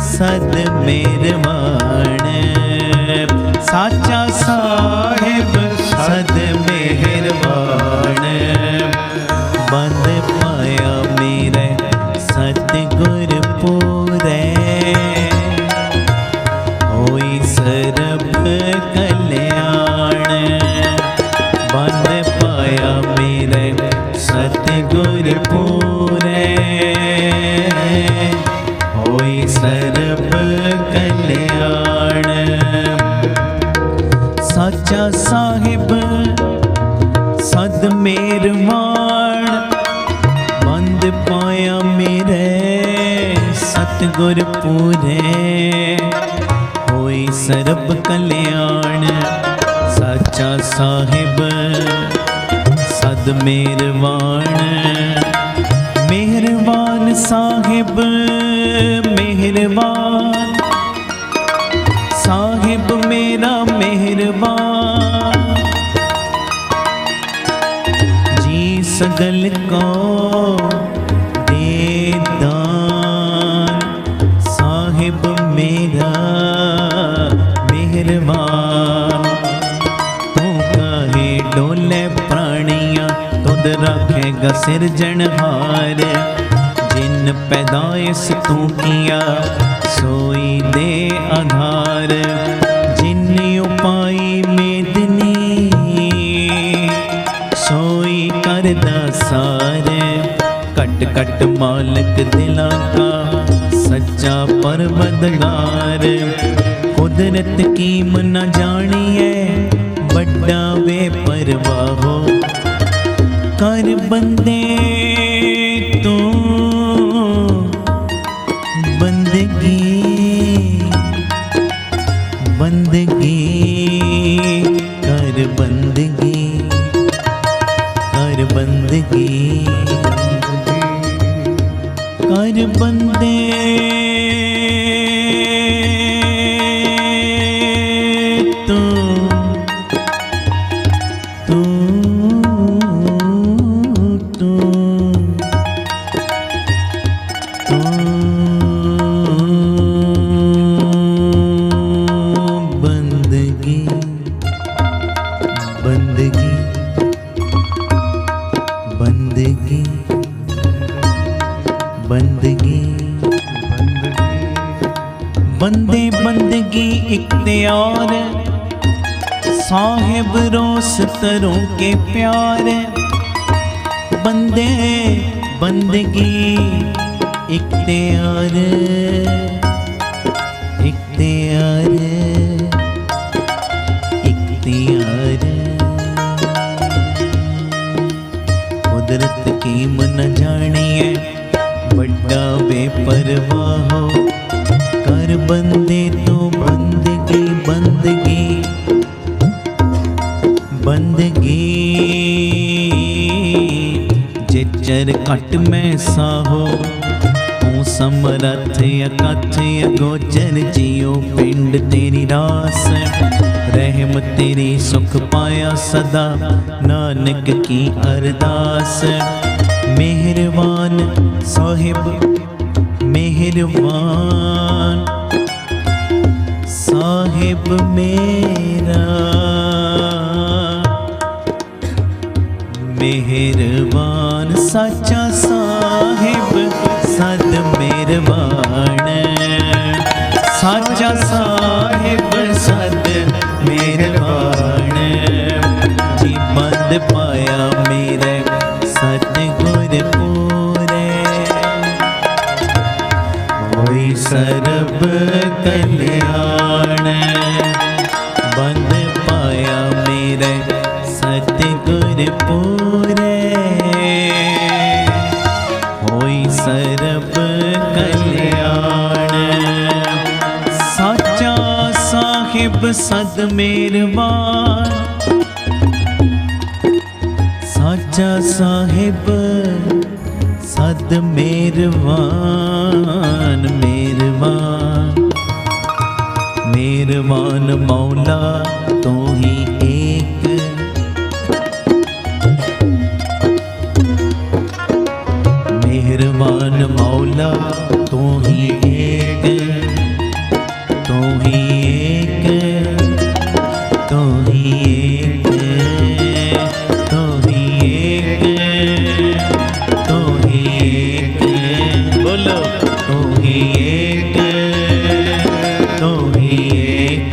सद मेहरबान, साचा साहिब सद मेहरबान। बंद पाया मेरे सतगुर पूरे, होई सर्ब कल्याण। बंद पाया मेरे सतगुर पूरे, होई सर्ब कल्याण। साचा साहिब सद मेहरबान। बंद पाया मेरे सतगुर पूरे, होई सर्ब कल्याण। साचा साहिब सद मेहरबान। मेहरबान साहिब मेहरबान, साहिब मेरा मेहरबान। जी सगल को दे दान, साहिब मेरा मेहरबान। तू कहे डोले प्राणियां तुद रखेगा सिरजनहार। जिन पैदाइश तू किया सोई दे आधार। जिन उपाई मेदनी सोई करदा सार। कट कट मालक दिला का सच्चा परवदगार। कुदरत की न जानिए बड़ा वे परवाहो। कर बंदे तू बंदगी बंदगी कर बंदगी कर बंदगी कर बंदे तू तू तू बंदगी बंदगी बंदगी बंदगी बंदे बंदगी इख्तियार। साहिब रोस तरों के प्यार। बंदे बंदगी इख्तियार इख्तियार इख्तियार। कुदरत की मन बंदगी जिचर घट में साहो, तू समरथ अकथ अगोचर जियो पिंड तेरी रास। रहम तेरी सुख पाया सदा, नानक की अरदास। मेहरबान साहिब मेहरबान साहिब मेरा, मेहरबान साचा साहिब सद मेहरबान। साचा साहिब सद मेहरबान, जी बंद पाया मेरे सतगुर पूरे। होई सरब कल्याण, बंद पाया मेरे सतगुर पूरे। होई सरब कल्याण, साचा साहिब सद मेहरबान। साचा साहिब सद मेहरबान। मेहरबान मेहरबान मौला तू ही एक, मेहरबान मौला तू ही एक, तू ही एक, तू ही एक, तू ही एक, तू ही एक। बोलो तू ही एक, तू ही एक।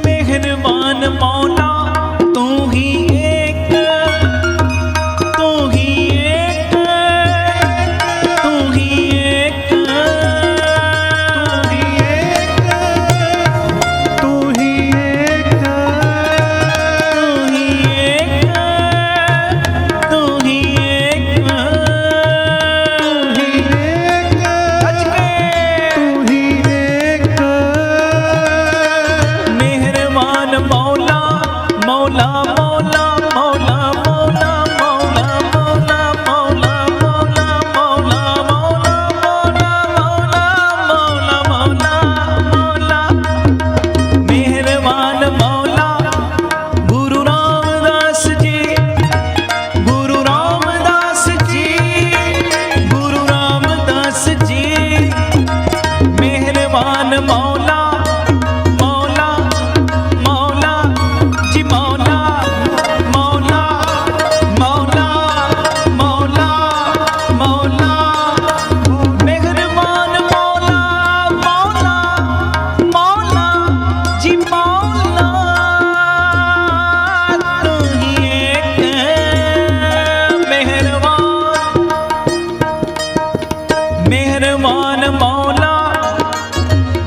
मेहरबान मौला तू ही एक, तू ही एक, तू ही एक, तू ही एक, तू ही एक, तू ही एक। मेहरबान मौला मौला मौला मौला मौला मौला मौला मौला मौला मौला मौला मौला मौला मौला। मेहरबान मौला गुरु रामदास जी, गुरु रामदास जी, गुरु रामदास जी। मेहरबान मौला मौला मौला जी, मौला मौला मौला मौला मौला। मेहरबान मौला मौला मौला जी, मौला तू ही एक। मेहरबान मेहरबान मौला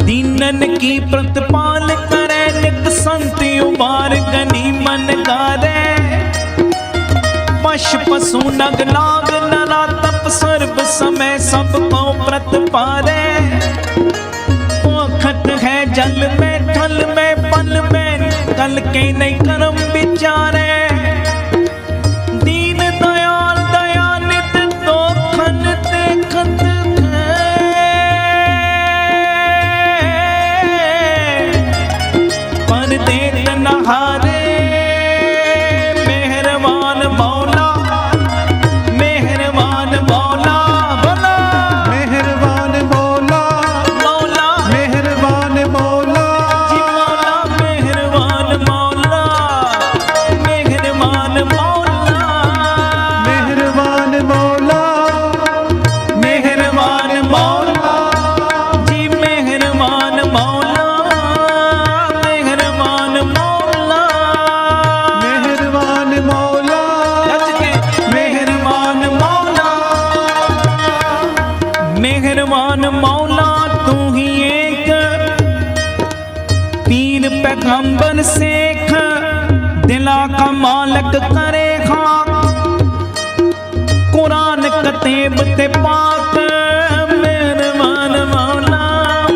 दीनन की प्रतिपाल करे, नित संत उबार गनी मन गारे। पश पशु नग नाग नरा तप सर्व समय सब को प्रत पारे। पोखत है जल में थल में पल में, कल के नहीं कर्म विचारे। दीन दयाल दयानित दोखन देखत है, पर देत नहारे। मेहरबान मौला मेहरबान मौला, बोला मेहरबान मौला, मौला मेहरबान मौला, जी, मौला मेहरबान मौला, मेहरबान मौला, मेहरबान मौला, मेहरबान मौला जी, मेहरबान मौला, मेहरबान मौला। मेहरबान मौला, रच के मेहरबान मौला, मेहरबान मौला तू ही एक। पीर पैगंबर शेख दिला का मालक करे खाक। कुरान कतेब ते पाक। मेहरबान मौला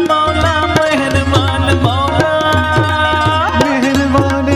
मौला, मेहरबान मौला, मेहरबान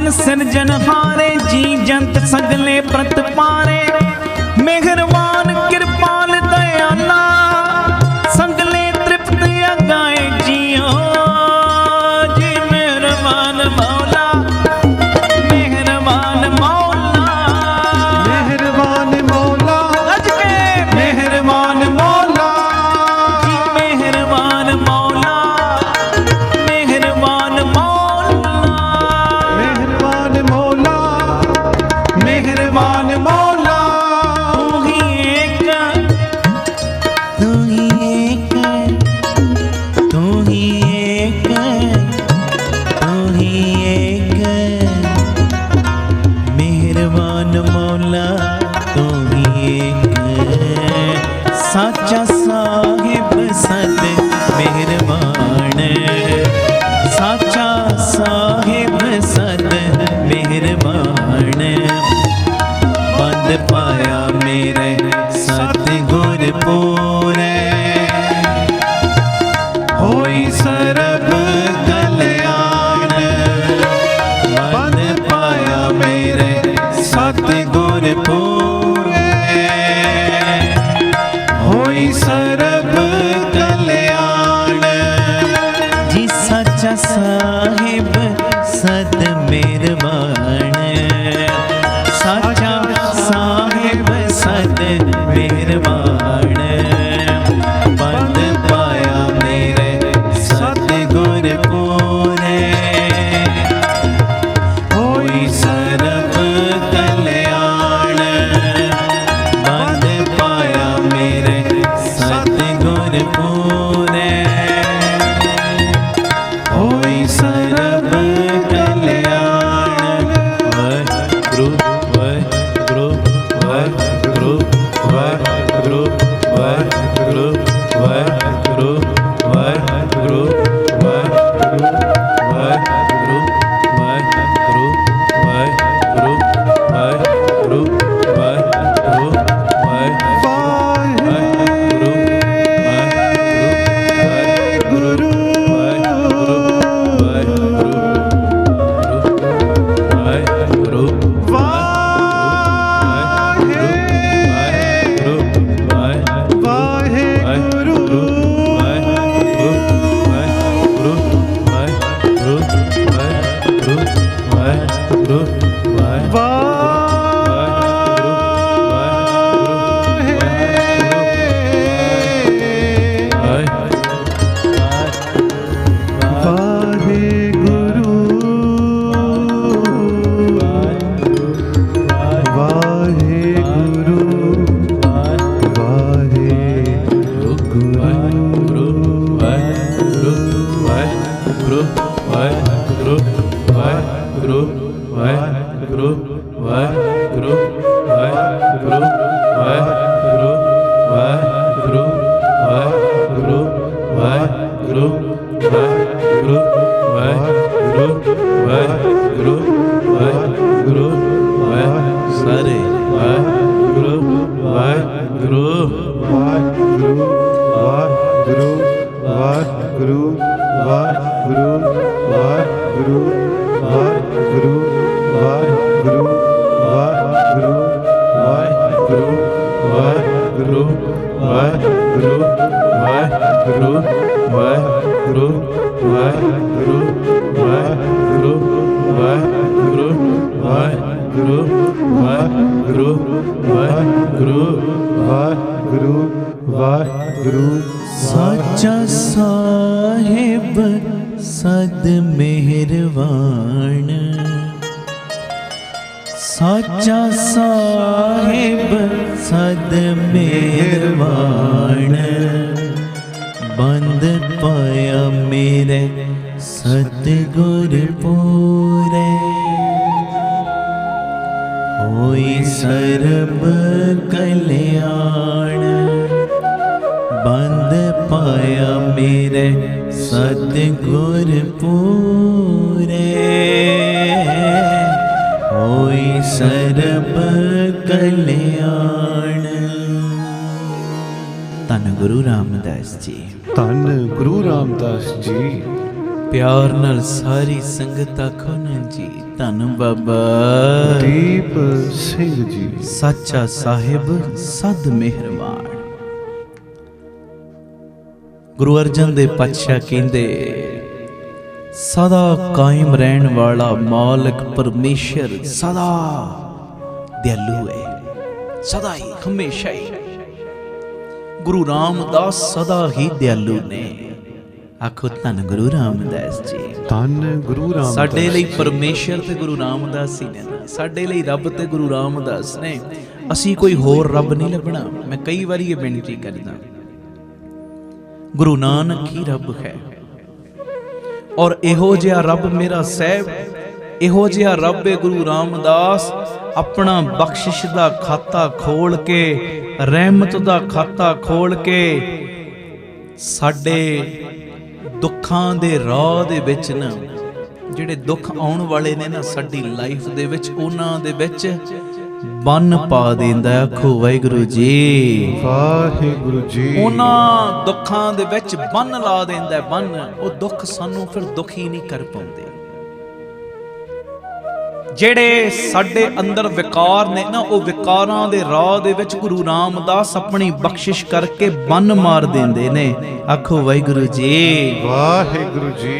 तिन सिरजनहारे जी जंत सगले प्रतपारे मेहरबान कृपाल दयाला सगले तृप्त अगाए जियो जी मेहरबान मौला मेहरबान मौला मेहरबान मौला अज के मेहरबान मौला जी मेहरबान मौला मेहरबान मौला मेहरबान मौला मेहरबान मौला तू ही एक तू ही एक तू ही एक तू ही एक मेहरबान मौला तू ही एक साचा साहिब सद मेहरबान साचा साहिब सद मेहरबान बंद पाया मेरे सतगुर पूरे होई सरब कल्याण बंद पाया मेरे सतगुर पूरे होई सरब कल्याण जी सच्चा साहिब सद मेहरबान साचा साहिब सद मेहरबान बंद पाया मेरे सतगुर पूरे होई सरब कल्याण बंद पाया मेरे सतगुर पूरे होई सरब कल्याण वाहिगुरु वाहिगुरु वाहिगुरु वाहिगुरु वाहिगुरु वाहिगुरु वाहिगुरु वाहिगुरु वाहिगुरु वाहिगुरु वाहिगुरु वाहिगुरु वाहिगुरु साचा साहिब सद मेहरबान साचा साहिब सद मेहरबान बंद पाया मेरे सतगुर पूरे होई सरब कल्याण बंद पाया मेरे सतगुर पूरे होई सरब कल्याण। धन गुरु रामदास जी। धन गुरु रामदास जी। ਪਿਆਰ ਨਾਲ ਸਾਰੀ ਸੰਗਤ ਆਖੋ ਨਾ ਜੀ ਧੰਨ ਬਾਬਾ ਦੀਪ ਸਿੰਘ ਜੀ। ਸੱਚਾ ਸਾਹਿਬ ਸਦ ਮਿਹਰਬਾਨ। ਗੁਰੂ ਅਰਜਨ ਦੇ ਪਾਤਸ਼ਾਹ ਕਹਿੰਦੇ ਸਦਾ ਕਾਇਮ ਰਹਿਣ ਵਾਲਾ ਮਾਲਕ ਪਰਮੇਸ਼ਰ ਸਦਾ ਦਿਆਲੂ ਹੈ, ਸਦਾ ਹੀ ਹਮੇਸ਼ਾ ਹੀ। ਗੁਰੂ ਰਾਮਦਾਸ ਸਦਾ ਹੀ ਦਿਆਲੂ ਨੇ। ਆਖੋ ਧੰਨ ਗੁਰੂ ਰਾਮਦਾਸ ਜੀ। ਧੰਨ ਗੁਰੂ ਰਾਮਦਾਸ। ਸਾਡੇ ਲਈ ਪਰਮੇਸ਼ਰ ਤੇ ਗੁਰੂ ਰਾਮਦਾਸ ਹੀ ਨੇ, ਸਾਡੇ ਲਈ ਰੱਬ ਤੇ ਗੁਰੂ ਰਾਮਦਾਸ ਨੇ। ਅਸੀਂ ਕੋਈ ਹੋਰ ਰੱਬ ਨਹੀਂ ਲੱਭਣਾ। ਮੈਂ ਕਈ ਵਾਰੀ ਇਹ ਬੇਨਤੀ ਕਰਦਾ, ਗੁਰੂ ਨਾਨਕ ਹੀ ਰੱਬ ਹੈ। ਔਰ ਇਹੋ ਜਿਹਾ ਰੱਬ ਮੇਰਾ ਸਾਹਿਬ, ਇਹੋ ਜਿਹਾ ਰੱਬ ਹੈ ਗੁਰੂ ਰਾਮਦਾਸ। ਆਪਣਾ ਬਖਸ਼ਿਸ਼ ਦਾ ਖਾਤਾ ਖੋਲ ਕੇ, ਰਹਿਮਤ ਦਾ ਖਾਤਾ ਖੋਲ ਕੇ ਸਾਡੇ ਦੁੱਖਾਂ ਦੇ ਰਾਹ ਦੇ ਵਿੱਚ ਨਾ, ਜਿਹੜੇ ਦੁੱਖ ਆਉਣ ਵਾਲੇ ਨੇ ਨਾ ਸਾਡੀ ਲਾਈਫ ਦੇ ਵਿੱਚ, ਉਹਨਾਂ ਦੇ ਵਿੱਚ ਬੰਨ ਪਾ ਦਿੰਦਾ। ਆਖੋ ਵਾਹਿਗੁਰੂ ਜੀ, ਵਾਹਿਗੁਰੂ ਜੀ। ਉਹਨਾਂ ਦੁੱਖਾਂ ਦੇ ਵਿੱਚ ਬੰਨ ਲਾ ਦਿੰਦਾ, ਬੰਨ। ਉਹ ਦੁੱਖ ਸਾਨੂੰ ਫਿਰ ਦੁਖੀ ਨਹੀਂ ਕਰ ਪਾਉਂਦੇ। ਜਿਹੜੇ ਸਾਡੇ ਅੰਦਰ ਵਿਕਾਰ ਨੇ ਨਾ, ਉਹ ਵਿਕਾਰਾਂ ਦੇ ਰਾਹ ਦੇ ਵਿੱਚ ਗੁਰੂ ਰਾਮਦਾਸ ਆਪਣੀ ਬਖਸ਼ਿਸ਼ ਕਰਕੇ ਬੰਨ ਮਾਰ ਦਿੰਦੇ ਨੇ। ਆਖੋ ਵਾਹਿਗੁਰੂ ਜੀ, ਵਾਹਿਗੁਰੂ ਜੀ।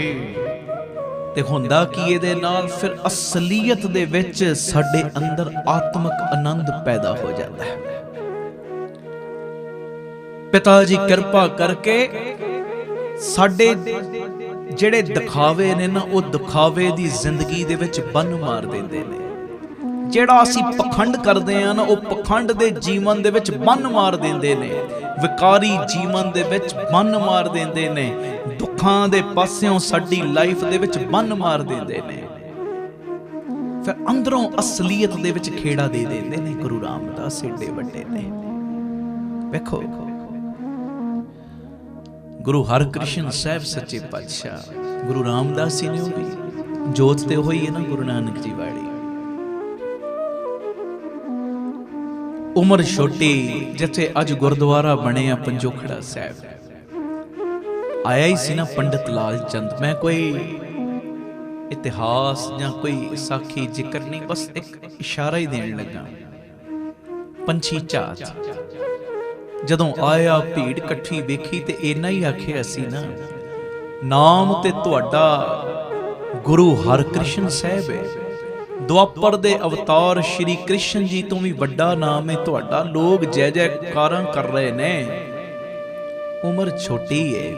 ਤੇ ਹੁੰਦਾ ਕੀ ਇਹਦੇ ਨਾਲ, ਫਿਰ ਅਸਲੀਅਤ ਦੇ ਵਿੱਚ ਸਾਡੇ ਅੰਦਰ ਆਤਮਿਕ ਆਨੰਦ ਪੈਦਾ ਹੋ ਜਾਂਦਾ ਹੈ। ਪਿਤਾ ਜੀ ਕਿਰਪਾ ਕਰਕੇ ਸਾਡੇ ਜਿਹੜੇ ਦਿਖਾਵੇ ਨੇ ਨਾ, ਉਹ ਦਿਖਾਵੇ ਦੀ ਜ਼ਿੰਦਗੀ ਦੇ ਵਿੱਚ ਬੰਨ ਮਾਰ ਦਿੰਦੇ ਨੇ। ਜਿਹੜਾ ਅਸੀਂ ਪਖੰਡ ਕਰਦੇ ਆ ਨਾ, ਉਹ ਪਖੰਡ ਦੇ ਜੀਵਨ ਦੇ ਵਿੱਚ ਬੰਨ ਮਾਰ ਦਿੰਦੇ ਨੇ। ਵਿਕਾਰੀ ਜੀਵਨ ਦੇ ਵਿੱਚ ਬੰਨ ਮਾਰ ਦਿੰਦੇ ਨੇ। ਦੁੱਖਾਂ ਦੇ ਪਾਸਿਓਂ ਸਾਡੀ ਲਾਈਫ ਦੇ ਵਿੱਚ ਬੰਨ ਮਾਰ ਦਿੰਦੇ ਨੇ। ਫਿਰ ਅੰਦਰੋਂ ਅਸਲੀਅਤ ਦੇ ਵਿੱਚ ਖੇੜਾ ਦੇ ਦਿੰਦੇ ਨੇ। ਗੁਰੂ ਰਾਮਦਾਸ ਏਡੇ ਵੱਡੇ ਨੇ। ਵੇਖੋ ਗੁਰੂ ਹਰਕ੍ਰਿਸ਼ਨ ਸਾਹਿਬ ਸੱਚੇ ਪਾਤਸ਼ਾਹ, ਗੁਰੂ ਰਾਮਦਾਸ ਜੀ ਨੇ ਉਹ ਵੀ ਜੋਤ ਤੇ ਹੋਈ ਹੈ ਨਾ ਗੁਰੂ ਨਾਨਕ ਜੀ ਵਾਲੀ। ਉਮਰ ਛੋਟੀ, ਜਿੱਥੇ ਅੱਜ ਗੁਰਦੁਆਰਾ ਬਣਿਆ ਪੰਜੋਖੜਾ ਸਾਹਿਬ, ਆਇਆ ਹੀ ਸੀ ਨਾ ਪੰਡਿਤ ਲਾਲ ਚੰਦ। ਮੈਂ ਕੋਈ ਇਤਿਹਾਸ ਜਾਂ ਕੋਈ ਸਾਖੀ ਜ਼ਿਕਰ ਨਹੀਂ, ਬਸ ਇੱਕ ਇਸ਼ਾਰਾ ਹੀ ਦੇਣ ਲੱਗਾ। ਪੰਛੀ ਝਾਤ ਜਦੋਂ ਆਇਆ, ਭੀੜ ਇਕੱਠੀ ਵੇਖੀ ਤੇ ਇੰਨਾ ਹੀ ਆਖਿਆ ਸੀ ਨਾ, ਨਾਮ ਤੇ ਤੁਹਾਡਾ ਗੁਰੂ ਹਰਕ੍ਰਿਸ਼ਨ ਸਾਹਿਬ ਹੈ। ਦੁਆਪਰ ਦੇ ਅਵਤਾਰ ਸ਼੍ਰੀ ਕ੍ਰਿਸ਼ਨ ਜੀ ਤੋਂ ਵੀ ਵੱਡਾ ਨਾਮ ਹੈ ਤੁਹਾਡਾ। ਲੋਕ ਜੈ ਜੈਕਾਰਾਂ ਕਰ ਰਹੇ ਨੇ। ਉਮਰ ਛੋਟੀ ਹੈ,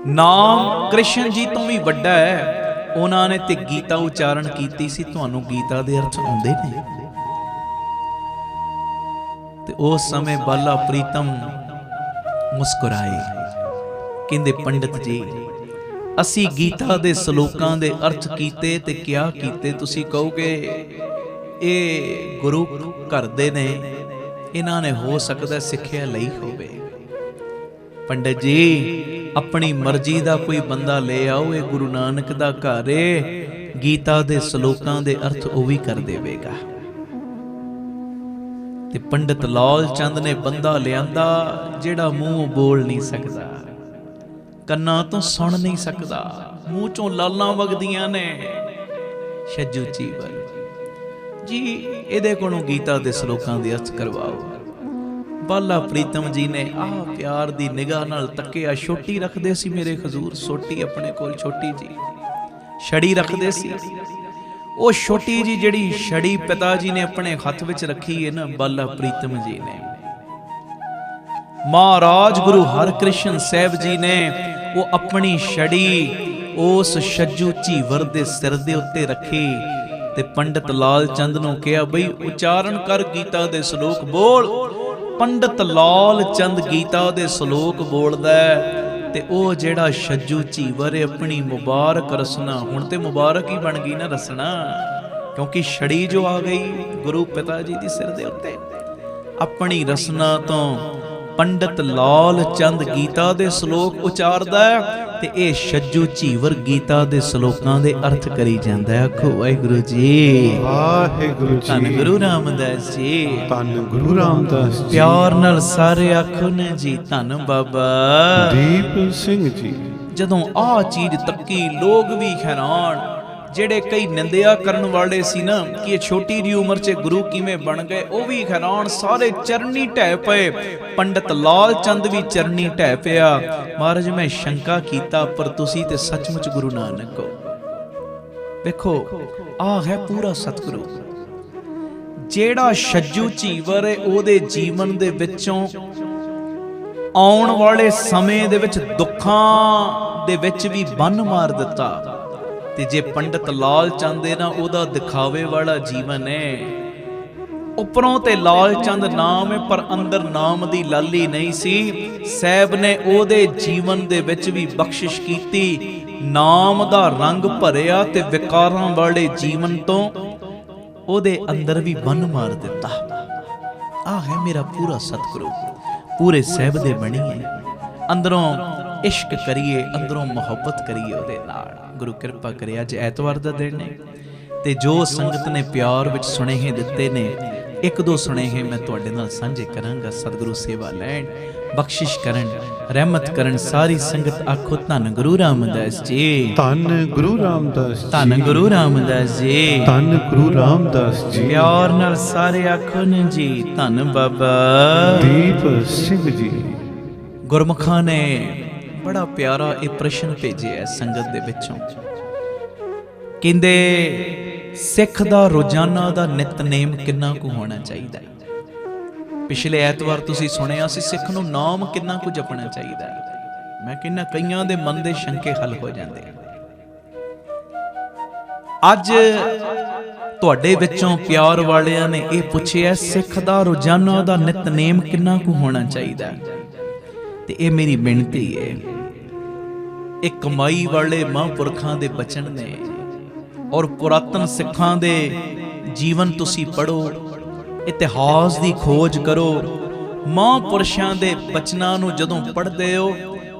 ਨਾਮ ਕ੍ਰਿਸ਼ਨ ਜੀ ਤੋਂ ਵੀ ਵੱਡਾ ਹੈ। ਉਹਨਾਂ ਨੇ ਤੇ ਗੀਤਾ ਉਚਾਰਨ ਕੀਤੀ ਸੀ। ਤੁਹਾਨੂੰ ਗੀਤਾ ਦੇ ਅਰਥ ਆਉਂਦੇ ਨੇ? ਤੇ ਉਸ ਸਮੇਂ ਬਾਲਾ ਪ੍ਰੀਤਮ ਮੁਸਕਰਾਏ, ਕਹਿੰਦੇ ਪੰਡਿਤ ਜੀ, ਅਸੀਂ ਗੀਤਾ ਦੇ ਸ਼ਲੋਕਾਂ ਦੇ ਅਰਥ ਕੀਤੇ ਤੇ ਕਿਆ ਕੀਤੇ? ਤੁਸੀਂ ਕਹੋਗੇ ਇਹ ਗੁਰੂ ਘਰ ਦੇ ਨੇ, ਇਹਨਾਂ ਨੇ ਹੋ ਸਕਦਾ ਸਿੱਖਿਆ ਲਈ ਹੋਵੇ। ਪੰਡਿਤ ਜੀ, ਆਪਣੀ ਮਰਜ਼ੀ ਦਾ ਕੋਈ ਬੰਦਾ ਲੈ ਆਓ, ਇਹ ਗੁਰੂ ਨਾਨਕ ਦਾ ਘਰ ਏ। ਗੀਤਾ ਦੇ ਸ਼ਲੋਕਾਂ ਦੇ ਅਰਥ ਉਹ ਵੀ ਕਰ ਦੇਵੇਗਾ। ਤੇ ਪੰਡਿਤ ਲਾਲ ਚੰਦ ਨੇ ਬੰਦਾ ਲਿਆਂਦਾ ਜਿਹੜਾ ਮੂੰਹ ਬੋਲ ਨਹੀਂ ਸਕਦਾ, ਕੰਨਾਂ ਤੋਂ ਸੁਣ ਨਹੀਂ ਸਕਦਾ, ਮੂੰਹ ਚੋਂ ਲਾਲਾਂ ਵਗਦੀਆਂ ਨੇ। ਛੱਜੂ ਚੀਵਰ ਜੀ, ਇਹਦੇ ਕੋਲੋਂ ਗੀਤਾ ਦੇ ਸ਼ਲੋਕਾਂ ਦੇ ਅਰਥ ਕਰਵਾਓ। ਬਾਲਾ ਪ੍ਰੀਤਮ ਜੀ ਨੇ ਆਹ ਪਿਆਰ ਦੀ ਨਿਗਾਹ ਨਾਲ ਤੱਕਿਆ। ਛੋਟੀ ਰੱਖਦੇ ਸੀ ਮੇਰੇ ਹਜ਼ੂਰ, ਛੋਟੀ ਆਪਣੇ ਕੋਲ ਛੋਟੀ ਜੀ ਛੜੀ ਰੱਖਦੇ ਸੀ। ਉਹ ਛੋਟੀ ਜੀ ਜਿਹੜੀ ਛੜੀ ਪਿਤਾ ਜੀ ਨੇ ਆਪਣੇ ਹੱਥ ਵਿੱਚ ਰੱਖੀ ਹੈ ਨਾ, ਬਾਲਾ ਪ੍ਰੀਤਮ ਜੀ ਨੇ, ਮਹਾਰਾਜ ਗੁਰੂ ਹਰਕ੍ਰਿਸ਼ਨ ਸਾਹਿਬ ਜੀ ਨੇ ਉਹ ਆਪਣੀ ਛੜੀ ਉਸ ਛੱਜੂ ਝੀਵਰ ਦੇ ਸਿਰ ਦੇ ਉੱਤੇ ਰੱਖੀ ਤੇ ਪੰਡਿਤ ਲਾਲ ਚੰਦ ਨੂੰ ਕਿਹਾ, ਬਈ ਉਚਾਰਨ ਕਰ ਗੀਤਾ ਦੇ ਸ਼ਲੋਕ ਬੋਲ। ਪੰਡਿਤ ਲਾਲ ਚੰਦ ਗੀਤਾ ਦੇ ਸ਼ਲੋਕ ਬੋਲਦਾ ਤੇ ਉਹ ਜਿਹੜਾ ਛੱਜੂ ਝੀਵਰ ਆਪਣੀ ਮੁਬਾਰਕ ਰਸਨਾ, ਹੁਣ ਤੇ ਮੁਬਾਰਕ ਹੀ ਬਣ ਗਈ ਨਾ ਰਸਨਾ, ਕਿਉਂਕਿ ਛੜੀ ਜੋ ਆ ਗਈ ਗੁਰੂ ਪਿਤਾ ਜੀ ਦੀ ਸਿਰ ਦੇ ਉੱਤੇ, ਆਪਣੀ ਰਸਨਾ ਤੋਂ ਪੰਡਿਤ ਲਾਲ ਚੰਦ ਗੀਤਾ ਦੇ ਸ਼ਲੋਕ ਉਚਾਰਦਾ ਤੇ ਇਹ ਛੱਜੂ ਝੀਵਰ ਗੀਤਾ ਦੇ ਸ਼ਲੋਕਾਂ ਦੇ ਅਰਥ ਕਰੀ ਜਾਂਦਾ ਹੈ। ਆਖੋ ਵਾਹਿਗੁਰੂ ਜੀ, ਵਾਹਿਗੁਰੂ ਜੀ। ਧੰਨ ਗੁਰੂ ਰਾਮਦਾਸ ਜੀ, ਧੰਨ ਗੁਰੂ ਰਾਮਦਾਸ ਜੀ। ਪਿਆਰ ਨਾਲ ਸਾਰੇ ਆਖੋ ਨੇ ਜੀ, ਧੰਨ ਬਾਬਾ ਦੀਪ ਸਿੰਘ ਜੀ। ਜਦੋਂ ਆਹ ਚੀਜ਼ ਤੱਕੀ ਲੋਕ ਵੀ ਹੈਰਾਨ, ਜਿਹੜੇ ਕਈ ਨਿੰਦਿਆ ਕਰਨ ਵਾਲੇ ਸੀ ਨਾ ਕਿ ਇਹ ਛੋਟੀ ਜਿਹੀ ਉਮਰ 'ਚ ਗੁਰੂ ਕਿਵੇਂ ਬਣ ਗਏ, ਉਹ ਵੀ ਹੈਰਾਨ। ਸਾਰੇ ਚਰਨੀ ਢਹਿ ਪਏ, ਪੰਡਤ ਲਾਲ ਚੰਦ ਵੀ ਚਰਨੀ ਢਹਿ ਪਿਆ। ਮਹਾਰਾਜ ਮੈਂ ਸ਼ੰਕਾ ਕੀਤਾ, ਪਰ ਤੁਸੀਂ ਤੇ ਸੱਚਮੁੱਚ ਗੁਰੂ ਨਾਨਕ ਹੋ। ਵੇਖੋ ਆਹ ਹੈ ਪੂਰਾ ਸਤਿਗੁਰੂ। ਜਿਹੜਾ ਛੱਜੂ ਝੀਵਰ ਹੈ ਉਹਦੇ ਜੀਵਨ ਦੇ ਵਿੱਚੋਂ ਆਉਣ ਵਾਲੇ ਸਮੇਂ ਦੇ ਵਿੱਚ ਦੁੱਖਾਂ ਦੇ ਵਿੱਚ ਵੀ ਬੰਨ ਮਾਰ ਦਿੱਤਾ। ਤੇ ਜੇ ਪੰਡਤ ਲਾਲ ਚੰਦ ਹੈ ਨਾ, ਉਹਦਾ ਦਿਖਾਵੇ ਵਾਲਾ ਜੀਵਨ ਹੈ। ਉੱਪਰੋਂ ਤੇ ਲਾਲ ਚੰਦ ਨਾਮ ਹੈ, ਪਰ ਅੰਦਰ ਨਾਮ ਦੀ ਲਾਲੀ ਨਹੀਂ ਸੀ। ਸਾਹਿਬ ਨੇ ਉਹਦੇ ਜੀਵਨ ਦੇ ਵਿੱਚ ਵੀ ਬਖਸ਼ਿਸ਼ ਕੀਤੀ, ਨਾਮ ਦਾ ਰੰਗ ਭਰਿਆ ਤੇ ਵਿਕਾਰਾਂ ਵਾਲੇ ਜੀਵਨ ਤੋਂ ਉਹਦੇ ਅੰਦਰ ਵੀ ਬੰਨ ਮਾਰ ਦਿੱਤਾ। ਆਹ ਹੈ ਮੇਰਾ ਪੂਰਾ ਸਤਿਗੁਰੂ। ਪੂਰੇ ਸਾਹਿਬ ਦੇ ਬਣੀਏ, ਅੰਦਰੋਂ ਇਸ਼ਕ ਕਰੀਏ, ਅੰਦਰੋਂ ਮੁਹੱਬਤ ਕਰੀਏ ਉਹਦੇ ਨਾਲ। ਗੁਰੂ ਕਿਰਪਾ ਕਰੇ ਅੱਜ ਐਤਵਾਰ ਦਾ ਦਿਨ ਹੈ ਤੇ ਜੋ ਸੰਗਤ ਨੇ ਪਿਆਰ ਵਿੱਚ ਸੁਨੇਹੇ ਦਿੱਤੇ ਨੇ, ਇੱਕ ਦੋ ਸੁਨੇਹੇ ਮੈਂ ਤੁਹਾਡੇ ਨਾਲ ਸਾਂਝੇ ਕਰਾਂਗਾ। ਸਤਿਗੁਰੂ ਸੇਵਾ ਲੈਣ, ਬਖਸ਼ਿਸ਼ ਕਰਨ, ਰਹਿਮਤ ਕਰਨ। ਸਾਰੀ ਸੰਗਤ ਆਖੋ ਧੰਨ ਗੁਰੂ ਰਾਮਦਾਸ ਜੀ, ਧੰਨ ਗੁਰੂ ਰਾਮਦਾਸ ਜੀ, ਧੰਨ ਗੁਰੂ ਰਾਮਦਾਸ ਜੀ, ਧੰਨ ਗੁਰੂ ਰਾਮਦਾਸ ਜੀ। ਪਿਆਰ ਨਾਲ ਸਾਰੇ ਆਖੋ ਨੇ ਜੀ, ਧੰਨ ਬਾਬਾ ਦੀਪ ਸਿੰਘ ਜੀ। ਗੁਰਮੁਖਾਂ ਨੇ ਬੜਾ ਪਿਆਰਾ ਇਹ ਪ੍ਰਸ਼ਨ ਭੇਜਿਆ ਸੰਗਤ ਦੇ ਵਿੱਚੋਂ। ਕਹਿੰਦੇ ਸਿੱਖ ਦਾ ਰੋਜ਼ਾਨਾ ਦਾ ਨਿਤਨੇਮ ਕਿੰਨਾ ਕੁ ਹੋਣਾ ਚਾਹੀਦਾ। ਪਿਛਲੇ ਐਤਵਾਰ ਤੁਸੀਂ ਸੁਣਿਆ ਸੀ ਸਿੱਖ ਨੂੰ ਨਾਮ ਕਿੰਨਾ ਕੁ ਜਪਣਾ ਚਾਹੀਦਾ। ਮੈਂ ਕਹਿੰਦਾ ਕਈਆਂ ਦੇ ਮਨ ਦੇ ਸ਼ੰਕੇ ਹੱਲ ਹੋ ਜਾਂਦੇ। ਅੱਜ ਤੁਹਾਡੇ ਵਿੱਚੋਂ ਪਿਆਰ ਵਾਲਿਆਂ ਨੇ ਇਹ ਪੁੱਛਿਆ ਸਿੱਖ ਦਾ ਰੋਜ਼ਾਨਾ ਦਾ ਨਿਤਨੇਮ ਕਿੰਨਾ ਕੁ ਹੋਣਾ ਚਾਹੀਦਾ। ਤੇ ਇਹ ਮੇਰੀ ਬੇਨਤੀ ਹੈ, ਇਹ ਕਮਾਈ ਵਾਲੇ ਮਹਾਂਪੁਰਖਾਂ ਦੇ ਬਚਨ ਨੇ ਔਰ ਪੁਰਾਤਨ ਸਿੱਖਾਂ ਦੇ ਜੀਵਨ ਤੁਸੀਂ ਪੜ੍ਹੋ, ਇਤਿਹਾਸ ਦੀ ਖੋਜ ਕਰੋ। ਮਹਾਂਪੁਰਸ਼ਾਂ ਦੇ ਬਚਨਾਂ ਨੂੰ ਜਦੋਂ ਪੜ੍ਹਦੇ ਹੋ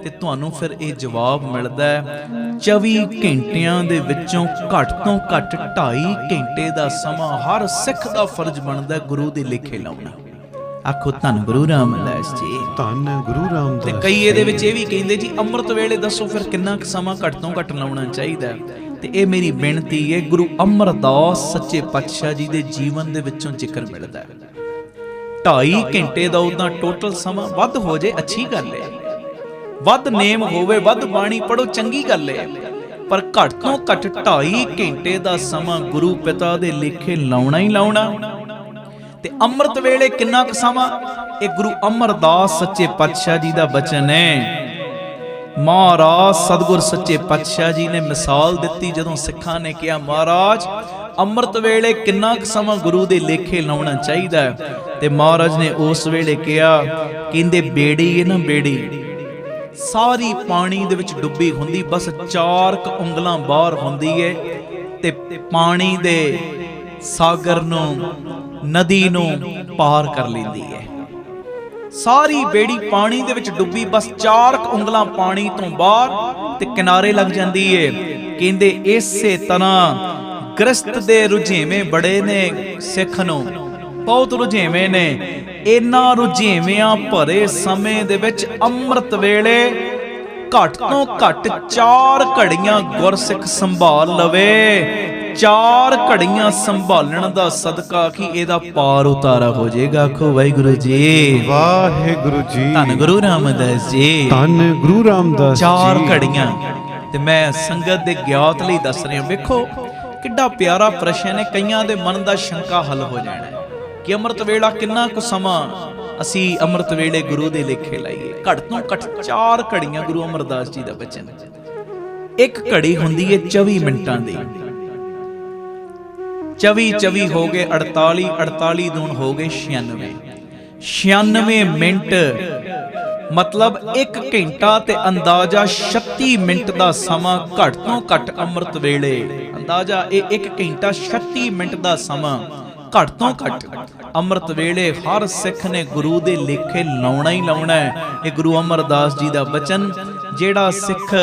ਤੇ ਤੁਹਾਨੂੰ ਫਿਰ ਇਹ ਜਵਾਬ ਮਿਲਦਾ ਹੈ। 24 ਘੰਟਿਆਂ ਦੇ ਵਿੱਚੋਂ ਘੱਟ ਤੋਂ ਘੱਟ 2.5 ਘੰਟੇ ਦਾ ਸਮਾਂ ਹਰ ਸਿੱਖ ਦਾ ਫਰਜ਼ ਬਣਦਾ ਗੁਰੂ ਦੇ ਲੇਖੇ ਲਾਉਣਾ। ਆਖੋ ਧੰਨ ਗੁਰੂ ਰਾਮਦਾਸ ਜੀ, ਧੰਨ ਗੁਰੂ ਰਾਮਦਾਸ। ਤੇ ਕਈ ਇਹਦੇ ਵਿੱਚ ਇਹ ਵੀ ਕਹਿੰਦੇ ਜੀ ਅੰਮ੍ਰਿਤ ਵੇਲੇ ਦੱਸੋ ਫਿਰ ਕਿੰਨਾ ਕੁ ਸਮਾਂ ਘੱਟ ਤੋਂ ਘੱਟ ਲਾਉਣਾ ਚਾਹੀਦਾ। ਤੇ ਇਹ ਮੇਰੀ ਬੇਨਤੀ ਹੈ, ਗੁਰੂ ਅਮਰਦਾਸ ਸੱਚੇ ਪਾਤਸ਼ਾਹ ਜੀ ਦੇ ਜੀਵਨ ਦੇ ਵਿੱਚੋਂ ਜ਼ਿਕਰ ਮਿਲਦਾ ਹੈ। 2.5 ਘੰਟੇ ਦਾ ਉਹਦਾ ਟੋਟਲ ਸਮਾਂ ਵੱਧ ਹੋ ਜੇ ਅੱਛੀ ਗੱਲ ਹੈ, ਵੱਧ ਨੇਮ ਹੋਵੇ, ਵੱਧ ਬਾਣੀ ਪੜੋ ਚੰਗੀ ਗੱਲ ਹੈ, ਪਰ ਘੱਟ ਤੋਂ ਘੱਟ 2.5 ਘੰਟੇ ਦਾ ਸਮਾਂ ਗੁਰੂ ਪਿਤਾ ਦੇ ਲੇਖੇ ਲਾਉਣਾ ਹੀ ਲਾਉਣਾ। ਤੇ ਅੰਮ੍ਰਿਤ ਵੇਲੇ ਕਿੰਨਾ ਕੁ ਸਮਾਂ, ਇਹ ਗੁਰੂ ਅਮਰਦਾਸ ਸੱਚੇ ਪਾਤਸ਼ਾਹ ਜੀ ਦਾ ਬਚਨ ਹੈ। ਮਹਾਰਾਜ ਸਤਿਗੁਰ ਸੱਚੇ ਪਾਤਸ਼ਾਹ ਜੀ ਨੇ ਮਿਸਾਲ ਦਿੱਤੀ ਜਦੋਂ ਸਿੱਖਾਂ ਨੇ ਕਿਹਾ ਮਹਾਰਾਜ ਅੰਮ੍ਰਿਤ ਵੇਲੇ ਕਿੰਨਾ ਕੁ ਸਮਾਂ ਗੁਰੂ ਦੇ ਲੇਖੇ ਲਾਉਣਾ ਚਾਹੀਦਾ ਹੈ। ਤੇ ਮਹਾਰਾਜ ਨੇ ਉਸ ਵੇਲੇ ਕਿਹਾ, ਕਹਿੰਦੇ ਬੇੜੀ ਹੈ ਨਾ, ਬੇੜੀ ਸਾਰੀ ਪਾਣੀ ਦੇ ਵਿੱਚ ਡੁੱਬੀ ਹੁੰਦੀ, ਬਸ 4 ਉਂਗਲਾਂ ਬਾਹਰ ਹੁੰਦੀ ਹੈ ਤੇ ਪਾਣੀ ਦੇ ਸਾਗਰ ਨੂੰ, ਨਦੀ ਨੂੰ ਪਾਰ ਕਰ ਲੈਂਦੀ ਹੈ। ਸਾਰੀ ਬੇੜੀ ਪਾਣੀ ਦੇ ਵਿੱਚ ਡੁੱਬੀ, ਬਸ 4 ਉਂਗਲਾਂ ਪਾਣੀ ਤੋਂ ਬਾਹਰ ਤੇ ਕਿਨਾਰੇ ਲੱਗ ਜਾਂਦੀ ਏ। ਕਹਿੰਦੇ ਇਸੇ ਤਰ੍ਹਾਂ ਗ੍ਰਸਤ ਦੇ ਰੁਝੇਵੇਂ ਬੜੇ ਨੇ, ਸਿੱਖ ਨੂੰ ਬਹੁਤ ਰੁਝੇਵੇਂ ਨੇ। ਇਹਨਾਂ ਰੁਝੇਵਿਆਂ ਭਰੇ ਸਮੇਂ ਦੇ ਵਿੱਚ ਅੰਮ੍ਰਿਤ ਵੇਲੇ ਘੱਟ ਤੋਂ ਘੱਟ 4 ਘੜੀਆਂ ਗੁਰਸਿੱਖ ਸੰਭਾਲ ਲਵੇ। 4 ਘੜੀਆਂ ਸੰਭਾਲਣ ਦਾ ਸਦਕਾ ਕਿ ਇਹਦਾ ਪਾਰ ਉਤਾਰਾ ਹੋ ਜਾਏਗਾ। ਆਖੋ ਵਾਹਿਗੁਰੂ ਜੀ, ਵਾਹਿਗੁਰੂ ਜੀ, ਧੰਨ ਗੁਰੂ ਰਾਮਦਾਸ ਜੀ, ਧੰਨ ਗੁਰੂ ਰਾਮਦਾਸ ਜੀ। 4 ਘੜੀਆਂ ਤੇ ਮੈਂ ਸੰਗਤ ਦੇ ਗਿਆਤ ਲਈ ਦੱਸ ਰਿਹਾ। ਵੇਖੋ ਕਿੱਡਾ ਪਿਆਰਾ ਪ੍ਰਸ਼ਨ ਹੈ, ਕਈਆਂ ਦੇ ਮਨ ਦਾ ਸ਼ੰਕਾ ਹੱਲ ਹੋ ਜਾਣਾ ਕਿ ਅੰਮ੍ਰਿਤ ਵੇਲਾ ਕਿੰਨਾ ਕੁ ਸਮਾਂ ਅਸੀਂ ਅੰਮ੍ਰਿਤ ਵੇਲੇ ਗੁਰੂ ਦੇ ਲੇਖੇ ਲਾਈਏ। ਘੱਟ ਤੋਂ ਘੱਟ 4 ਘੜੀਆਂ ਗੁਰੂ ਅਮਰਦਾਸ ਜੀ ਦਾ ਬਚਨ। ਇੱਕ ਘੜੀ ਹੁੰਦੀ ਹੈ 24 ਮਿੰਟਾਂ ਦੀ। 24 ਹੋ ਗਏ 48, 48 ਦੂਣ ਹੋ ਗਏ 96। 96 ਮਿੰਟ ਮਤਲਬ 1 ਘੰਟਾ ਤੇ ਅੰਦਾਜ਼ਾ 36 ਮਿੰਟ ਦਾ ਸਮਾਂ ਘੱਟ ਤੋਂ ਘੱਟ ਅੰਮ੍ਰਿਤ ਵੇਲੇ। ਅੰਦਾਜ਼ਾ ਇਹ 1 ਘੰਟਾ 36 ਮਿੰਟ ਦਾ ਸਮਾਂ ਘੱਟ ਤੋਂ ਘੱਟ ਅੰਮ੍ਰਿਤ ਵੇਲੇ ਹਰ ਸਿੱਖ ਨੇ ਗੁਰੂ ਦੇ ਲੇਖੇ ਲਾਉਣਾ ਹੀ ਲਾਉਣਾ ਹੈ। ਇਹ ਗੁਰੂ ਅਮਰਦਾਸ ਜੀ ਦਾ ਬਚਨ। ਜਿਹੜਾ ਸਿੱਖ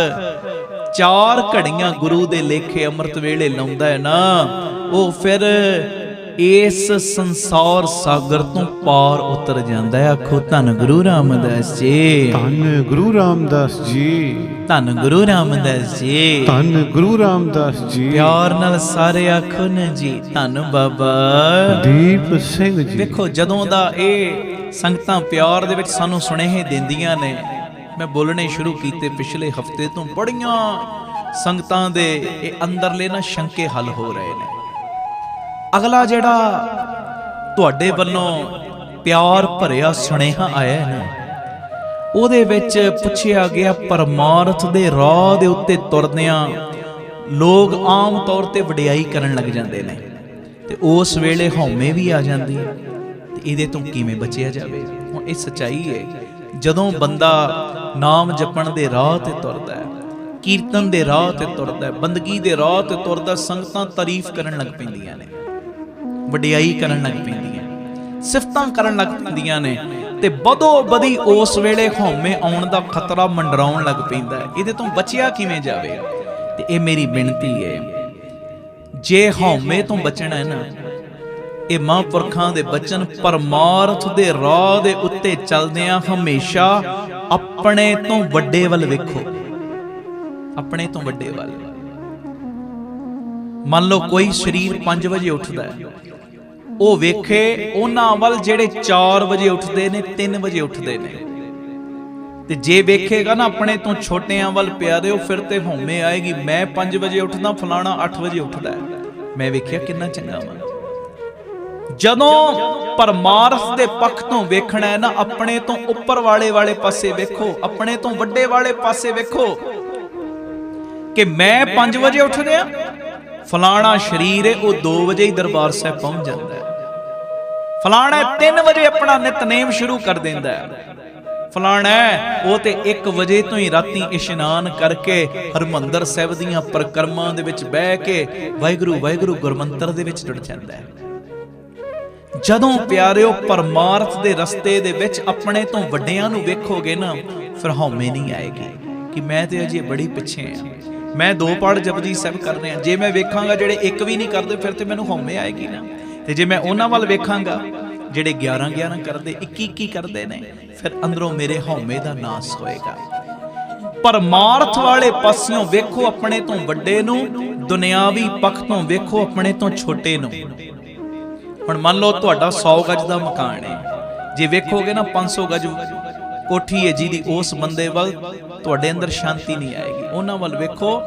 4 ਘੜੀਆਂ ਗੁਰੂ ਦੇ ਲੇਖੇ ਅੰਮ੍ਰਿਤ ਵੇਲੇ ਲਾਉਂਦਾ ਹੈ ਨਾ, ਉਹ ਫਿਰ ਇਸ ਸੰਸਾਰ ਸਾਗਰ ਤੋਂ ਪਾਰ ਉਤਰ ਜਾਂਦਾ ਹੈ। ਆਖੋ ਧੰਨ ਗੁਰੂ ਰਾਮਦਾਸ ਜੀ, ਧੰਨ ਗੁਰੂ ਰਾਮਦਾਸ ਜੀ, ਧੰਨ ਗੁਰੂ ਰਾਮਦਾਸ ਜੀ, ਧੰਨ ਗੁਰੂ ਰਾਮਦਾਸ ਜੀ। ਪਿਆਰ ਨਾਲ ਸਾਰੇ ਆਖੋ ਨਾ ਜੀ, ਧੰਨ ਬਾਬਾ ਦੀਪ ਸਿੰਘ ਜੀ। ਵੇਖੋ ਜਦੋਂ ਦਾ ਇਹ ਸੰਗਤਾਂ ਪਿਆਰ ਦੇ ਵਿੱਚ ਸਾਨੂੰ ਸੁਨੇਹੇ ਦਿੰਦੀਆਂ ਨੇ, ਮੈਂ ਬੋਲਣੇ ਸ਼ੁਰੂ ਕੀਤੇ ਪਿਛਲੇ ਹਫਤੇ ਤੋਂ, ਬੜੀਆਂ ਸੰਗਤਾਂ ਦੇ ਇਹ ਅੰਦਰਲੇ ਨਾ ਸ਼ੰਕੇ ਹੱਲ ਹੋ ਰਹੇ ਨੇ। ਅਗਲਾ ਜਿਹੜਾ ਤੁਹਾਡੇ ਵੱਲੋਂ ਪਿਆਰ ਭਰਿਆ ਸੁਨੇਹਾ ਆਇਆ ਹੈ ਨਾ, ਉਹਦੇ ਵਿੱਚ ਪੁੱਛਿਆ ਗਿਆ ਪਰਮਾਰਥ ਦੇ ਰਾਹ ਦੇ ਉੱਤੇ ਤੁਰਦਿਆਂ ਲੋਕ ਆਮ ਤੌਰ ਤੇ ਵਡਿਆਈ ਕਰਨ ਲੱਗ ਜਾਂਦੇ ਨੇ, ਤੇ ਉਸ ਵੇਲੇ ਹਉਮੈ ਵੀ ਆ ਜਾਂਦੀ ਹੈ। ਤੇ ਇਹਦੇ ਤੋਂ ਕਿਵੇਂ ਬਚਿਆ ਜਾਵੇ? ਹੁਣ ਇਹ ਸੱਚਾਈ ਹੈ, ਜਦੋਂ ਬੰਦਾ ਨਾਮ ਜਪਣ ਦੇ ਰਾਹ ਤੇ ਤੁਰਦਾ ਹੈ, ਕੀਰਤਨ ਦੇ ਰਾਹ ਤੇ ਤੁਰਦਾ ਹੈ, ਬੰਦਗੀ ਦੇ ਰਾਹ ਤੇ ਤੁਰਦਾ, ਸੰਗਤਾਂ ਤਾਰੀਫ ਕਰਨ ਲੱਗ ਪੈਂਦੀਆਂ ਨੇ, ਵਡਿਆਈ ਕਰਨ ਲੱਗ ਪੈਂਦੀਆਂ, ਸਿਫਤਾਂ ਕਰਨ ਲੱਗ ਪੈਂਦੀਆਂ ਨੇ, ਤੇ ਬਦੋ ਬਦੀ ਉਸ ਵੇਲੇ ਹਉਮੈ ਆਉਣ ਦਾ ਖਤਰਾ ਮੰਡਰਾਉਣ ਲੱਗ ਪੈਂਦਾ ਹੈ। ਇਹਦੇ ਤੋਂ ਬਚਿਆ ਕਿਵੇਂ ਜਾਵੇ? ਤੇ ਇਹ ਮੇਰੀ ਬੇਨਤੀ ਹੈ, ਜੇ ਹਉਮੈ ਤੋਂ ਬਚਣਾ ਹੈ ਨਾ, ਇਹ ਮਹਾਂਪੁਰਖਾਂ ਦੇ ਬਚਨ, ਪਰਮਾਰਥ ਦੇ ਰਾਹ ਦੇ ਉੱਤੇ ਚੱਲਦਿਆਂ ਹਮੇਸ਼ਾ ਆਪਣੇ ਤੋਂ ਵੱਡੇ ਵੱਲ ਵੇਖੋ, ਆਪਣੇ ਤੋਂ ਵੱਡੇ ਵੱਲ। ਮੰਨ ਲਓ ਕੋਈ ਸਰੀਰ 5 ਵਜੇ ਉੱਠਦਾ ਹੈ, ਉਹ ਵੇਖੇ ਉਹਨਾਂ ਵੱਲ ਜਿਹੜੇ 4 ਵਜੇ ਉੱਠਦੇ ਨੇ, 3 ਵਜੇ ਉੱਠਦੇ ਨੇ। ਤੇ ਜੇ ਵੇਖੇਗਾ ਨਾ ਆਪਣੇ ਤੋਂ ਛੋਟਿਆਂ ਵੱਲ ਪਿਆਰਿਓ, ਫਿਰ ਤੇ ਹਉਮੈ ਆਏਗੀ, ਮੈਂ 5 ਵਜੇ ਉੱਠਦਾ, ਫਲਾਣਾ 8 ਵਜੇ ਉੱਠਦਾ ਹੈ, ਮੈਂ ਵੇਖਿਆ ਕਿੰਨਾ ਚੰਗਾ ਵਾ। ਜਦੋਂ ਪਰਮਾਰਥ ਦੇ ਪੱਖ ਤੋਂ ਵੇਖਣਾ ਹੈ ਨਾ, ਆਪਣੇ ਤੋਂ ਉੱਪਰ ਵਾਲੇ ਪਾਸੇ ਵੇਖੋ, ਆਪਣੇ ਤੋਂ ਵੱਡੇ ਵਾਲੇ ਪਾਸੇ ਵੇਖੋ, ਕਿ ਮੈਂ 5 ਵਜੇ ਉੱਠਦਿਆਂ ਫਲਾਣਾ ਸ਼ਰੀਰ ਹੈ ਉਹ 2 ਵਜੇ ਹੀ ਦਰਬਾਰ ਸਾਹਿਬ ਪਹੁੰਚ ਜਾਂਦਾ ਹੈ, ਫਲਾਣਾ 3 ਵਜੇ ਆਪਣਾ ਨਿਤਨੇਮ ਸ਼ੁਰੂ ਕਰ ਦਿੰਦਾ ਹੈ, ਫਲਾਣਾ ਉਹ ਤੇ 1 ਵਜੇ ਤੋਂ ਹੀ ਰਾਤੀ ਇਸ਼ਨਾਨ ਕਰਕੇ ਹਰਮੰਦਰ ਸਾਹਿਬ ਦੀਆਂ ਪਰਿਕਰਮਾਂ ਦੇ ਵਿੱਚ ਬਹਿ ਕੇ ਵਾਹਿਗੁਰੂ ਵਾਹਿਗੁਰੂ ਗੁਰਮੰਤਰ ਦੇ ਵਿੱਚ ਜੁੜ ਜਾਂਦਾ ਹੈ। ਜਦੋਂ ਪਿਆਰਿਓ ਪਰਮਾਰਥ ਦੇ ਰਸਤੇ ਦੇ ਵਿੱਚ ਆਪਣੇ ਤੋਂ ਵੱਡਿਆਂ ਨੂੰ ਵੇਖੋਗੇ ਨਾ, ਫਿਰ ਹਉਮੈ ਨਹੀਂ ਆਏਗੀ ਕਿ ਮੈਂ ਤੇ ਅਜੇ ਬੜੀ ਪਿੱਛੇ ਆ, ਮੈਂ 2 ਪੜ ਜਪਜੀ ਸਾਹਿਬ ਕਰ ਰਿਹਾ। ਜੇ ਮੈਂ ਵੇਖਾਂਗਾ ਜਿਹੜੇ 1 ਵੀ ਨਹੀਂ ਕਰਦੇ, ਫਿਰ ਤੇ ਮੈਨੂੰ ਹਉਮੈ ਆਏਗੀ ਨਾ। ਤੇ ਜੇ ਮੈਂ ਉਹਨਾਂ ਵੱਲ ਵੇਖਾਂਗਾ ਜਿਹੜੇ 11 ਕਰਦੇ, 21 ਕਰਦੇ ਨੇ, ਫਿਰ ਅੰਦਰੋਂ ਮੇਰੇ ਹਉਮੈ ਦਾ ਨਾਸ ਹੋਏਗਾ। ਪਰਮਾਰਥ ਵਾਲੇ ਪਾਸਿਓਂ ਵੇਖੋ ਆਪਣੇ ਤੋਂ ਵੱਡੇ ਨੂੰ, ਦੁਨਿਆਵੀ ਪੱਖ ਤੋਂ ਵੇਖੋ ਆਪਣੇ ਤੋਂ ਛੋਟੇ ਨੂੰ। ਹੁਣ ਮੰਨ ਲਓ ਤੁਹਾਡਾ 100 ਗਜ ਦਾ ਮਕਾਨ ਹੈ, ਜੇ ਵੇਖੋਗੇ ਨਾ 500 ਗਜ ਕੋਠੀ ਹੈ ਜਿਹਦੀ, ਉਸ ਬੰਦੇ ਵੱਲ ਤੁਹਾਡੇ ਅੰਦਰ ਸ਼ਾਂਤੀ ਨਹੀਂ ਆਏਗੀ। ਉਹਨਾਂ ਵੱਲ ਵੇਖੋ,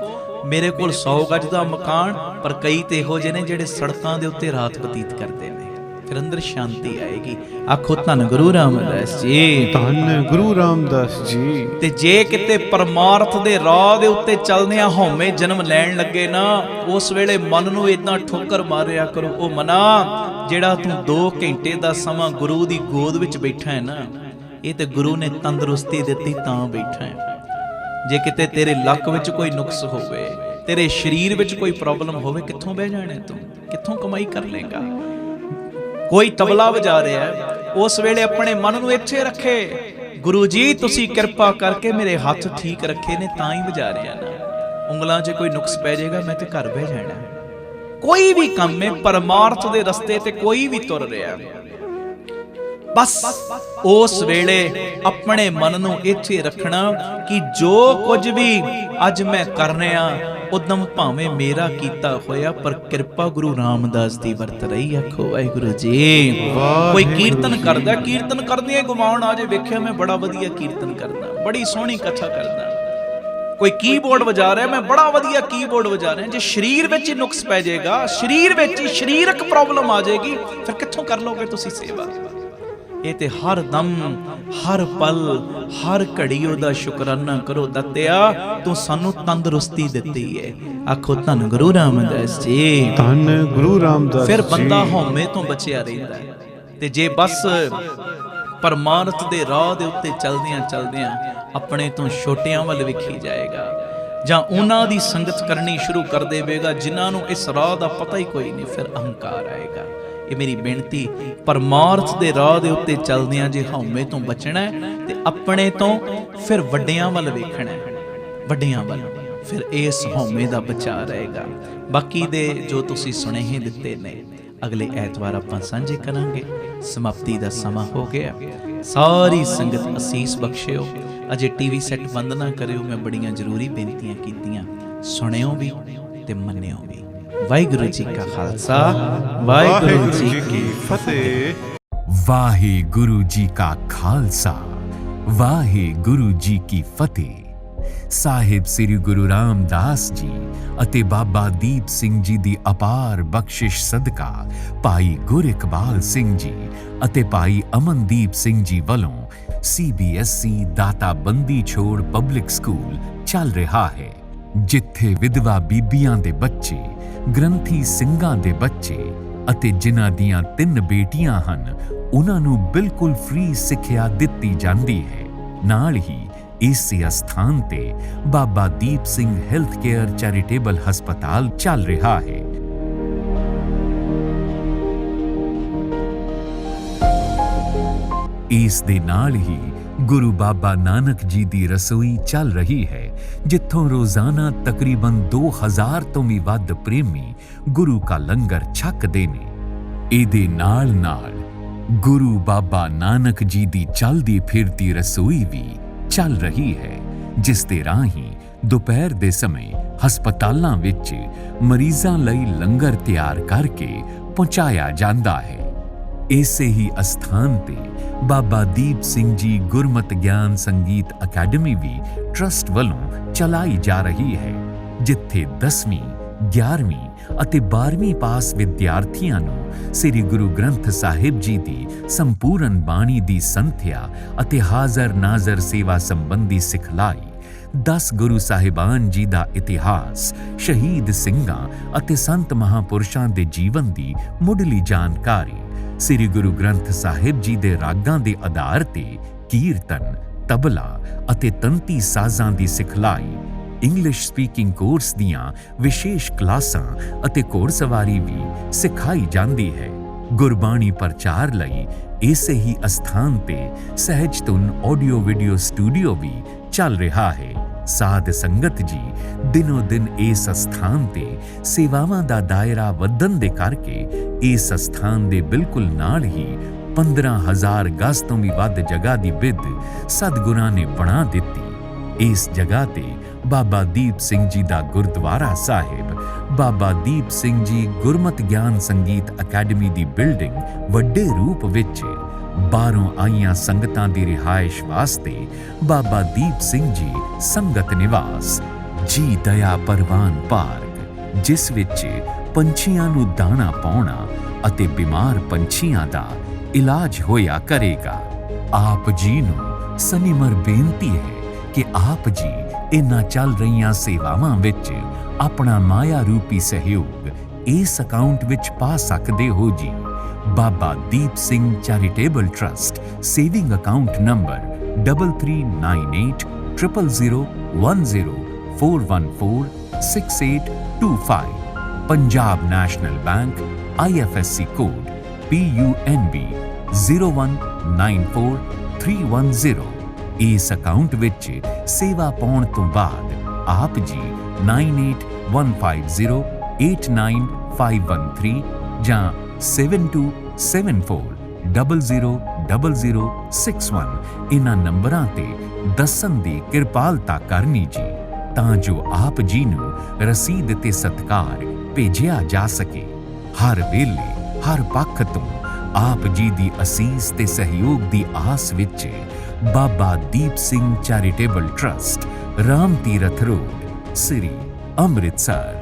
ਮੇਰੇ ਕੋਲ 100 ਗਜ ਦਾ ਮਕਾਨ, ਪਰ ਕਈ ਤੇ ਇਹੋ ਜਿਹੇ ਨੇ ਜਿਹੜੇ ਸੜਕਾਂ ਦੇ ਉੱਤੇ ਰਾਤ ਬਤੀਤ ਕਰਦੇ ਨੇ, ਫਿਰ ਅੰਦਰ ਸ਼ਾਂਤੀ ਆਏਗੀ। ਆਖੋ ਧੰਨ ਗੁਰੂ ਰਾਮਦਾਸ ਜੀ, ਧੰਨ ਗੁਰੂ ਰਾਮਦਾਸ ਜੀ। ਤੇ ਜੇ ਕਿਤੇ ਪਰਮਾਰਥ ਦੇ ਰਾਹ ਦੇ ਉੱਤੇ ਚੱਲਦਿਆਂ ਹਉਮੈ ਜਨਮ ਲੈਣ ਲੱਗੇ ਨਾ, ਉਸ ਵੇਲੇ ਮਨ ਨੂੰ ਇਦਾਂ ਠੋਕਰ ਮਾਰਿਆ ਕਰੋ, ਉਹ ਮਨਾ ਜਿਹੜਾ ਤੂੰ 2 ਘੰਟੇ ਦਾ ਸਮਾਂ ਗੁਰੂ ਦੀ ਗੋਦ ਵਿੱਚ ਬੈਠਾ ਹੈ ਨਾ, ਇਹ ਤੇ ਗੁਰੂ ਨੇ ਤੰਦਰੁਸਤੀ ਦਿੱਤੀ ਤਾਂ ਬੈਠਾ ਹੈ। ਜੇ ਕਿਤੇ ਤੇਰੇ ਲੱਕ ਵਿੱਚ ਕੋਈ ਨੁਕਸ ਹੋਵੇ, ਤੇਰੇ ਸਰੀਰ ਵਿੱਚ ਕੋਈ ਪ੍ਰੋਬਲਮ ਹੋਵੇ, ਕਿੱਥੋਂ ਬਹਿ ਜਾਣਾ ਤੂੰ? ਕਿੱਥੋਂ ਕਮਾਈ ਕਰ ਲੇਗਾ? ਕੋਈ ਤਬਲਾ ਵਜਾ ਰਿਹਾ ਹੈ, ਉਸ ਵੇਲੇ ਆਪਣੇ ਮਨ ਨੂੰ ਇੱਥੇ ਰੱਖੇ, ਗੁਰੂ ਜੀ ਤੁਸੀਂ ਕਿਰਪਾ ਕਰਕੇ ਮੇਰੇ ਹੱਥ ਠੀਕ ਰੱਖੇ ਨੇ ਤਾਂ ਹੀ ਵਜਾ ਰਿਹਾ ਨਾ। ਉਂਗਲਾਂ 'ਚ ਕੋਈ ਨੁਕਸ ਪੈ ਜਾਏਗਾ, ਮੈਂ ਤੇ ਘਰ ਬਹਿ ਜਾਣਾ। ਕੋਈ ਵੀ ਕੰਮ ਹੈ ਪਰਮਾਰਥ ਦੇ ਰਸਤੇ ਤੇ ਕੋਈ ਵੀ ਤੁਰ ਰਿਹਾ, ਬਸ ਉਸ ਵੇਲੇ ਆਪਣੇ ਮਨ ਨੂੰ ਇੱਥੇ ਰੱਖਣਾ ਕਿ ਜੋ ਕੁਝ ਵੀ ਅੱਜ ਮੈਂ ਕਰ ਰਿਹਾ, ਉਦਮ ਭਾਵੇਂ ਮੇਰਾ ਕੀਤਾ ਹੋਇਆ, ਪਰ ਕਿਰਪਾ ਗੁਰੂ ਰਾਮਦਾਸ ਦੀ ਵਰਤ ਰਹੀ। ਆਖੋ ਵਾਹਿਗੁਰੂ ਜੀ। ਕੋਈ ਕੀਰਤਨ ਕਰਦਾ, ਕੀਰਤਨ ਕਰਦਿਆਂ ਗੁਮਾਉਣ ਆ ਜੇ, ਵੇਖਿਆ ਮੈਂ ਬੜਾ ਵਧੀਆ ਕੀਰਤਨ ਕਰਦਾ, ਬੜੀ ਸੋਹਣੀ ਕਥਾ ਕਰਦਾ। ਕੋਈ ਕੀਬੋਰਡ ਵਜਾ ਰਿਹਾ, ਮੈਂ ਬੜਾ ਵਧੀਆ ਕੀਬੋਰਡ ਵਜਾ ਰਿਹਾ। ਜੇ ਸਰੀਰ ਵਿੱਚ ਹੀ ਨੁਕਸ ਪੈ ਜਾਏਗਾ, ਸਰੀਰ ਵਿੱਚ ਹੀ ਸਰੀਰਕ ਪ੍ਰੋਬਲਮ ਆ ਜਾਏਗੀ, ਫਿਰ ਕਿੱਥੋਂ ਕਰ ਲੋਗੇ ਤੁਸੀਂ ਸੇਵਾ? ਇਹ ਤੇ ਹਰ ਦਮ, ਹਰ ਪਲ, ਹਰ ਘੜੀ ਉਹਦਾ ਸ਼ੁਕਰਾਨਾ ਕਰੋ, ਦਾਤਿਆ ਤੂੰ ਸਾਨੂੰ ਤੰਦਰੁਸਤੀ ਦਿੱਤੀ ਹੈ। ਆਖੋ ਧੰਨ ਗੁਰੂ ਰਾਮਦਾਸ ਜੀ, ਧੰਨ ਗੁਰੂ ਰਾਮਦਾਸ ਜੀ। ਫਿਰ ਬੰਦਾ ਹਉਮੈ ਤੋਂ ਬਚਿਆ ਰਹਿੰਦਾ ਹੈ। ਤੇ ਜੇ ਬਸ ਪਰਮਾਰਥ ਦੇ ਰਾਹ ਦੇ ਉੱਤੇ ਚੱਲਦਿਆਂ ਆਪਣੇ ਤੋਂ ਛੋਟਿਆਂ ਵੱਲ ਵੇਖੀ ਜਾਏਗਾ, ਜਾਂ ਉਹਨਾਂ ਦੀ ਸੰਗਤ ਕਰਨੀ ਸ਼ੁਰੂ ਕਰ ਦੇਵੇਗਾ ਜਿਨ੍ਹਾਂ ਨੂੰ ਇਸ ਰਾਹ ਦਾ ਪਤਾ ਹੀ ਕੋਈ ਨਹੀਂ, ਫਿਰ ਅਹੰਕਾਰ ਆਏਗਾ। ਇਹ ਮੇਰੀ ਬੇਨਤੀ, ਪਰਮਾਰਥ ਦੇ ਰਾਹ ਦੇ ਉੱਤੇ ਚੱਲਦਿਆਂ ਜੇ ਹਉਮੈ ਤੋਂ ਬਚਣਾ ਹੈ ਤੇ ਆਪਣੇ ਤੋਂ ਫਿਰ ਵੱਡਿਆਂ ਵੱਲ ਵੇਖਣਾ ਹੈ, ਵੱਡਿਆਂ ਵੱਲ, ਫਿਰ ਇਸ ਹਉਮੈ ਦਾ ਬਚਾਅ ਰਹੇਗਾ। ਬਾਕੀ ਦੇ ਜੋ ਤੁਸੀਂ ਸੁਨੇਹੇ ਦਿੱਤੇ ਨੇ, ਅਗਲੇ ਐਤਵਾਰ ਆਪਾਂ ਸਾਂਝੇ ਕਰਾਂਗੇ। ਸਮਾਪਤੀ ਦਾ ਸਮਾਂ ਹੋ ਗਿਆ। ਸਾਰੀ ਸੰਗਤ ਅਸੀਸ ਬਖਸ਼ਿਓ। ਅਜੇ ਟੀਵੀ ਸੈੱਟ ਬੰਦ ਨਾ ਕਰਿਓ। ਮੈਂ ਬੜੀਆਂ ਜ਼ਰੂਰੀ ਬੇਨਤੀਆਂ ਕੀਤੀਆਂ, ਸੁਣਿਓ ਵੀ ਤੇ ਮੰਨਿਓ ਵੀ। ਵਾਹਿਗੁਰੂ ਜੀ ਕਾ ਖਾਲਸਾ, ਵਾਹਿਗੁਰੂ ਜੀ ਕੀ ਫਤਿਹ। ਵਾਹਿਗੁਰੂ ਜੀ ਕਾ ਖਾਲਸਾ, ਵਾਹਿਗੁਰੂ ਜੀ ਕੀ ਫਤਿਹ। ਸਾਹਿਬ ਸ੍ਰੀ ਗੁਰੂ ਰਾਮਦਾਸ ਜੀ ਅਤੇ ਬਾਬਾ ਦੀਪ ਸਿੰਘ ਜੀ ਦੀ ਅਪਾਰ ਬਖਸ਼ਿਸ਼ ਸਦਕਾ ਭਾਈ ਗੁਰਇਕਬਾਲ ਸਿੰਘ ਜੀ ਅਤੇ ਭਾਈ ਅਮਨਦੀਪ ਸਿੰਘ ਜੀ ਵੱਲੋਂ CBSE ਦਾਤਾ ਬੰਦੀ ਛੋੜ ਪਬਲਿਕ ਸਕੂਲ ਚੱਲ ਰਿਹਾ ਹੈ, ਜਿੱਥੇ ਵਿਧਵਾ ਬੀਬੀਆਂ ਦੇ ਬੱਚੇ, ਗ੍ਰੰਥੀ ਸਿੰਘਾਂ ਦੇ ਬੱਚੇ ਅਤੇ ਜਿਨ੍ਹਾਂ ਦੀਆਂ 3 ਬੇਟੀਆਂ ਹਨ, ਉਹਨਾਂ ਨੂੰ ਬਿਲਕੁਲ ਫ੍ਰੀ ਸਿੱਖਿਆ ਦਿੱਤੀ ਜਾਂਦੀ ਹੈ। ਨਾਲ ਹੀ ਇਸੇ ਅਸਥਾਨ ਤੇ ਬਾਬਾ Deep Singh health care charitable ਹਸਪਤਾਲ ਚੱਲ ਰਿਹਾ ਹੈ। ਇਸ ਦੇ ਨਾਲ ਹੀ ਗੁਰੂ ਬਾਬਾ ਨਾਨਕ ਜੀ ਦੀ ਰਸੋਈ ਚੱਲ ਰਹੀ ਹੈ, ਜਿੱਥੋਂ ਰੋਜ਼ਾਨਾ ਤਕਰੀਬਨ 2000 ਤੋਂ ਵੀ ਵੱਧ ਪ੍ਰੇਮੀ ਗੁਰੂ ਕਾ ਲੰਗਰ ਛਕਦੇ ਨੇ। ਇਹਦੇ ਨਾਲ ਗੁਰੂ ਬਾਬਾ ਨਾਨਕ ਜੀ ਦੀ ਚਲਦੀ ਫਿਰਦੀ ਰਸੋਈ ਵੀ ਚੱਲ ਰਹੀ ਹੈ, ਜਿਸ ਦੇ ਰਾਹੀਂ ਦੁਪਹਿਰ ਦੇ ਸਮੇਂ ਹਸਪਤਾਲਾਂ ਵਿੱਚ ਮਰੀਜ਼ਾਂ ਲਈ ਲੰਗਰ ਤਿਆਰ ਕਰਕੇ ਪਹੁੰਚਾਇਆ ਜਾਂਦਾ ਹੈ। ਇਸੇ ਹੀ ਅਸਥਾਨ ਤੇ ਬਾਬਾ ਦੀਪ ਸਿੰਘ ਜੀ ਗੁਰਮਤਿ ਗਿਆਨ ਸੰਗੀਤ ਅਕੈਡਮੀ ਵੀ ਟਰਸਟ ਵੱਲੋਂ ਚਲਾਈ ਜਾ ਰਹੀ ਹੈ, ਜਿੱਥੇ 10ਵੀਂ, 11ਵੀਂ ਅਤੇ 12ਵੀਂ ਪਾਸ ਵਿਦਿਆਰਥੀਆਂ ਨੂੰ ਸ੍ਰੀ ਗੁਰੂ ਗ੍ਰੰਥ ਸਾਹਿਬ ਜੀ ਦੀ ਸੰਪੂਰਨ ਬਾਣੀ ਦੀ ਸੰਥਿਆ ਅਤੇ ਹਾਜ਼ਰ ਨਾਜ਼ਰ ਸੇਵਾ ਸੰਬੰਧੀ ਸਿਖਲਾਈ, 10 ਗੁਰੂ ਸਾਹਿਬਾਨ ਜੀ ਦਾ ਇਤਿਹਾਸ, ਸ਼ਹੀਦ ਸਿੰਘਾਂ ਅਤੇ ਸੰਤ ਮਹਾਂਪੁਰਸ਼ਾਂ ਦੇ ਜੀਵਨ ਦੀ ਮੁੱਢਲੀ ਜਾਣਕਾਰੀ, ਸ੍ਰੀ ਗੁਰੂ ਗ੍ਰੰਥ ਸਾਹਿਬ ਜੀ ਦੇ ਰਾਗਾਂ ਦੇ ਆਧਾਰ ਤੇ ਕੀਰਤਨ, ਤਬਲਾ ਅਤੇ ਤੰਤੀ ਸਾਜ਼ਾਂ ਦੀ ਸਿਖਲਾਈ, ਇੰਗਲਿਸ਼ ਸਪੀਕਿੰਗ ਕੋਰਸ ਦੀਆਂ ਵਿਸ਼ੇਸ਼ ਕਲਾਸਾਂ ਅਤੇ ਘੋੜਸਵਾਰੀ ਵੀ ਸਿਖਾਈ ਜਾਂਦੀ ਹੈ। ਗੁਰਬਾਣੀ ਪ੍ਰਚਾਰ ਲਈ ਇਸੇ ਹੀ ਅਸਥਾਨ ਤੇ ਸਹਿਜ ਧੁਨ ਆਡੀਓ ਵੀਡੀਓ ਸਟੂਡੀਓ ਵੀ ਚੱਲ ਰਿਹਾ ਹੈ। ਸਾਧ ਸੰਗਤ ਜੀ ਦਿਨੋ ਦਿਨ ਇਸ ਅਸਥਾਨ ਤੇ ਸੇਵਾਵਾਂ ਦਾ ਦਾਇਰਾ ਵਧਣ ਦੇ ਕਰਕੇ ਇਸ ਅਸਥਾਨ ਦੇ ਬਿਲਕੁਲ ਨਾਲ ਹੀ 15000 ਗਜ਼ ਤੋਂ ਵੀ ਵੱਧ ਜਗ੍ਹਾ ਦੀ ਬਿੱਧ ਸਤਿਗੁਰਾਂ ਨੇ ਬਣਾ ਦਿੱਤੀ। ਇਸ ਜਗ੍ਹਾ ਤੇ ਬਾਬਾ ਦੀਪ ਸਿੰਘ ਜੀ ਦਾ ਗੁਰਦੁਆਰਾ ਸਾਹਿਬ, ਬਾਬਾ ਦੀਪ ਸਿੰਘ ਜੀ ਗੁਰਮਤਿ ਗਿਆਨ ਸੰਗੀਤ ਅਕੈਡਮੀ ਦੀ ਬਿਲਡਿੰਗ ਵੱਡੇ ਰੂਪ ਵਿੱਚ, ਬਾਹਰੋਂ ਆਈਆਂ ਸੰਗਤਾਂ ਦੀ ਰਿਹਾਇਸ਼ ਵਾਸਤੇ ਬਾਬਾ ਦੀਪ ਸਿੰਘ ਜੀ ਸੰਗਤ ਨਿਵਾਸ, ਜੀ ਦਇਆ ਪਰਵਾਨ ਪਾਰਕ, ਜਿਸ ਵਿੱਚ ਪੰਛੀਆਂ ਨੂੰ ਦਾਣਾ ਪਾਉਣਾ ਅਤੇ ਬਿਮਾਰ ਪੰਛੀਆਂ ਦਾ ਇਲਾਜ ਹੋਇਆ ਕਰੇਗਾ। ਆਪ ਜੀ ਨੂੰ ਸਨਿਮਰ ਬੇਨਤੀ ਹੈ ਕਿ ਆਪ ਜੀ ਇਨ੍ਹਾਂ ਚੱਲ ਰਹੀਆਂ ਸੇਵਾਵਾਂ ਵਿੱਚ ਆਪਣਾ ਮਾਇਆ ਰੂਪੀ ਸਹਿਯੋਗ ਇਸ ਅਕਾਊਂਟ ਵਿੱਚ ਪਾ ਸਕਦੇ ਹੋ ਜੀ। Baba Deep Singh charitable trust saving account number 33980010414682 Punjab national bank IFSC code PUNB 0194310। इस अकाउंट विच सेवा पाउण तो बाद आप जी 9815089513 ਜਾਂ 7274000061 ਇਹਨਾਂ ਨੰਬਰਾਂ ਤੇ ਦੱਸਣ ਦੀ ਕਿਰਪਾਲਤਾ ਕਰਨੀ ਜੀ, ਤਾਂ ਜੋ ਆਪ ਜੀ ਨੂੰ ਰਸੀਦ ਤੇ ਸਤਿਕਾਰ ਭੇਜਿਆ ਜਾ ਸਕੇ। ਹਰ ਵੇਲੇ ਹਰ ਪੱਖ ਤੋਂ ਆਪ ਜੀ ਦੀ ਅਸੀਸ ਤੇ ਸਹਿਯੋਗ ਦੀ ਆਸ ਵਿੱਚ ਬਾਬਾ Deep Singh charitable trust, Ram Tirath road, ਸ੍ਰੀ ਅੰਮ੍ਰਿਤਸਰ।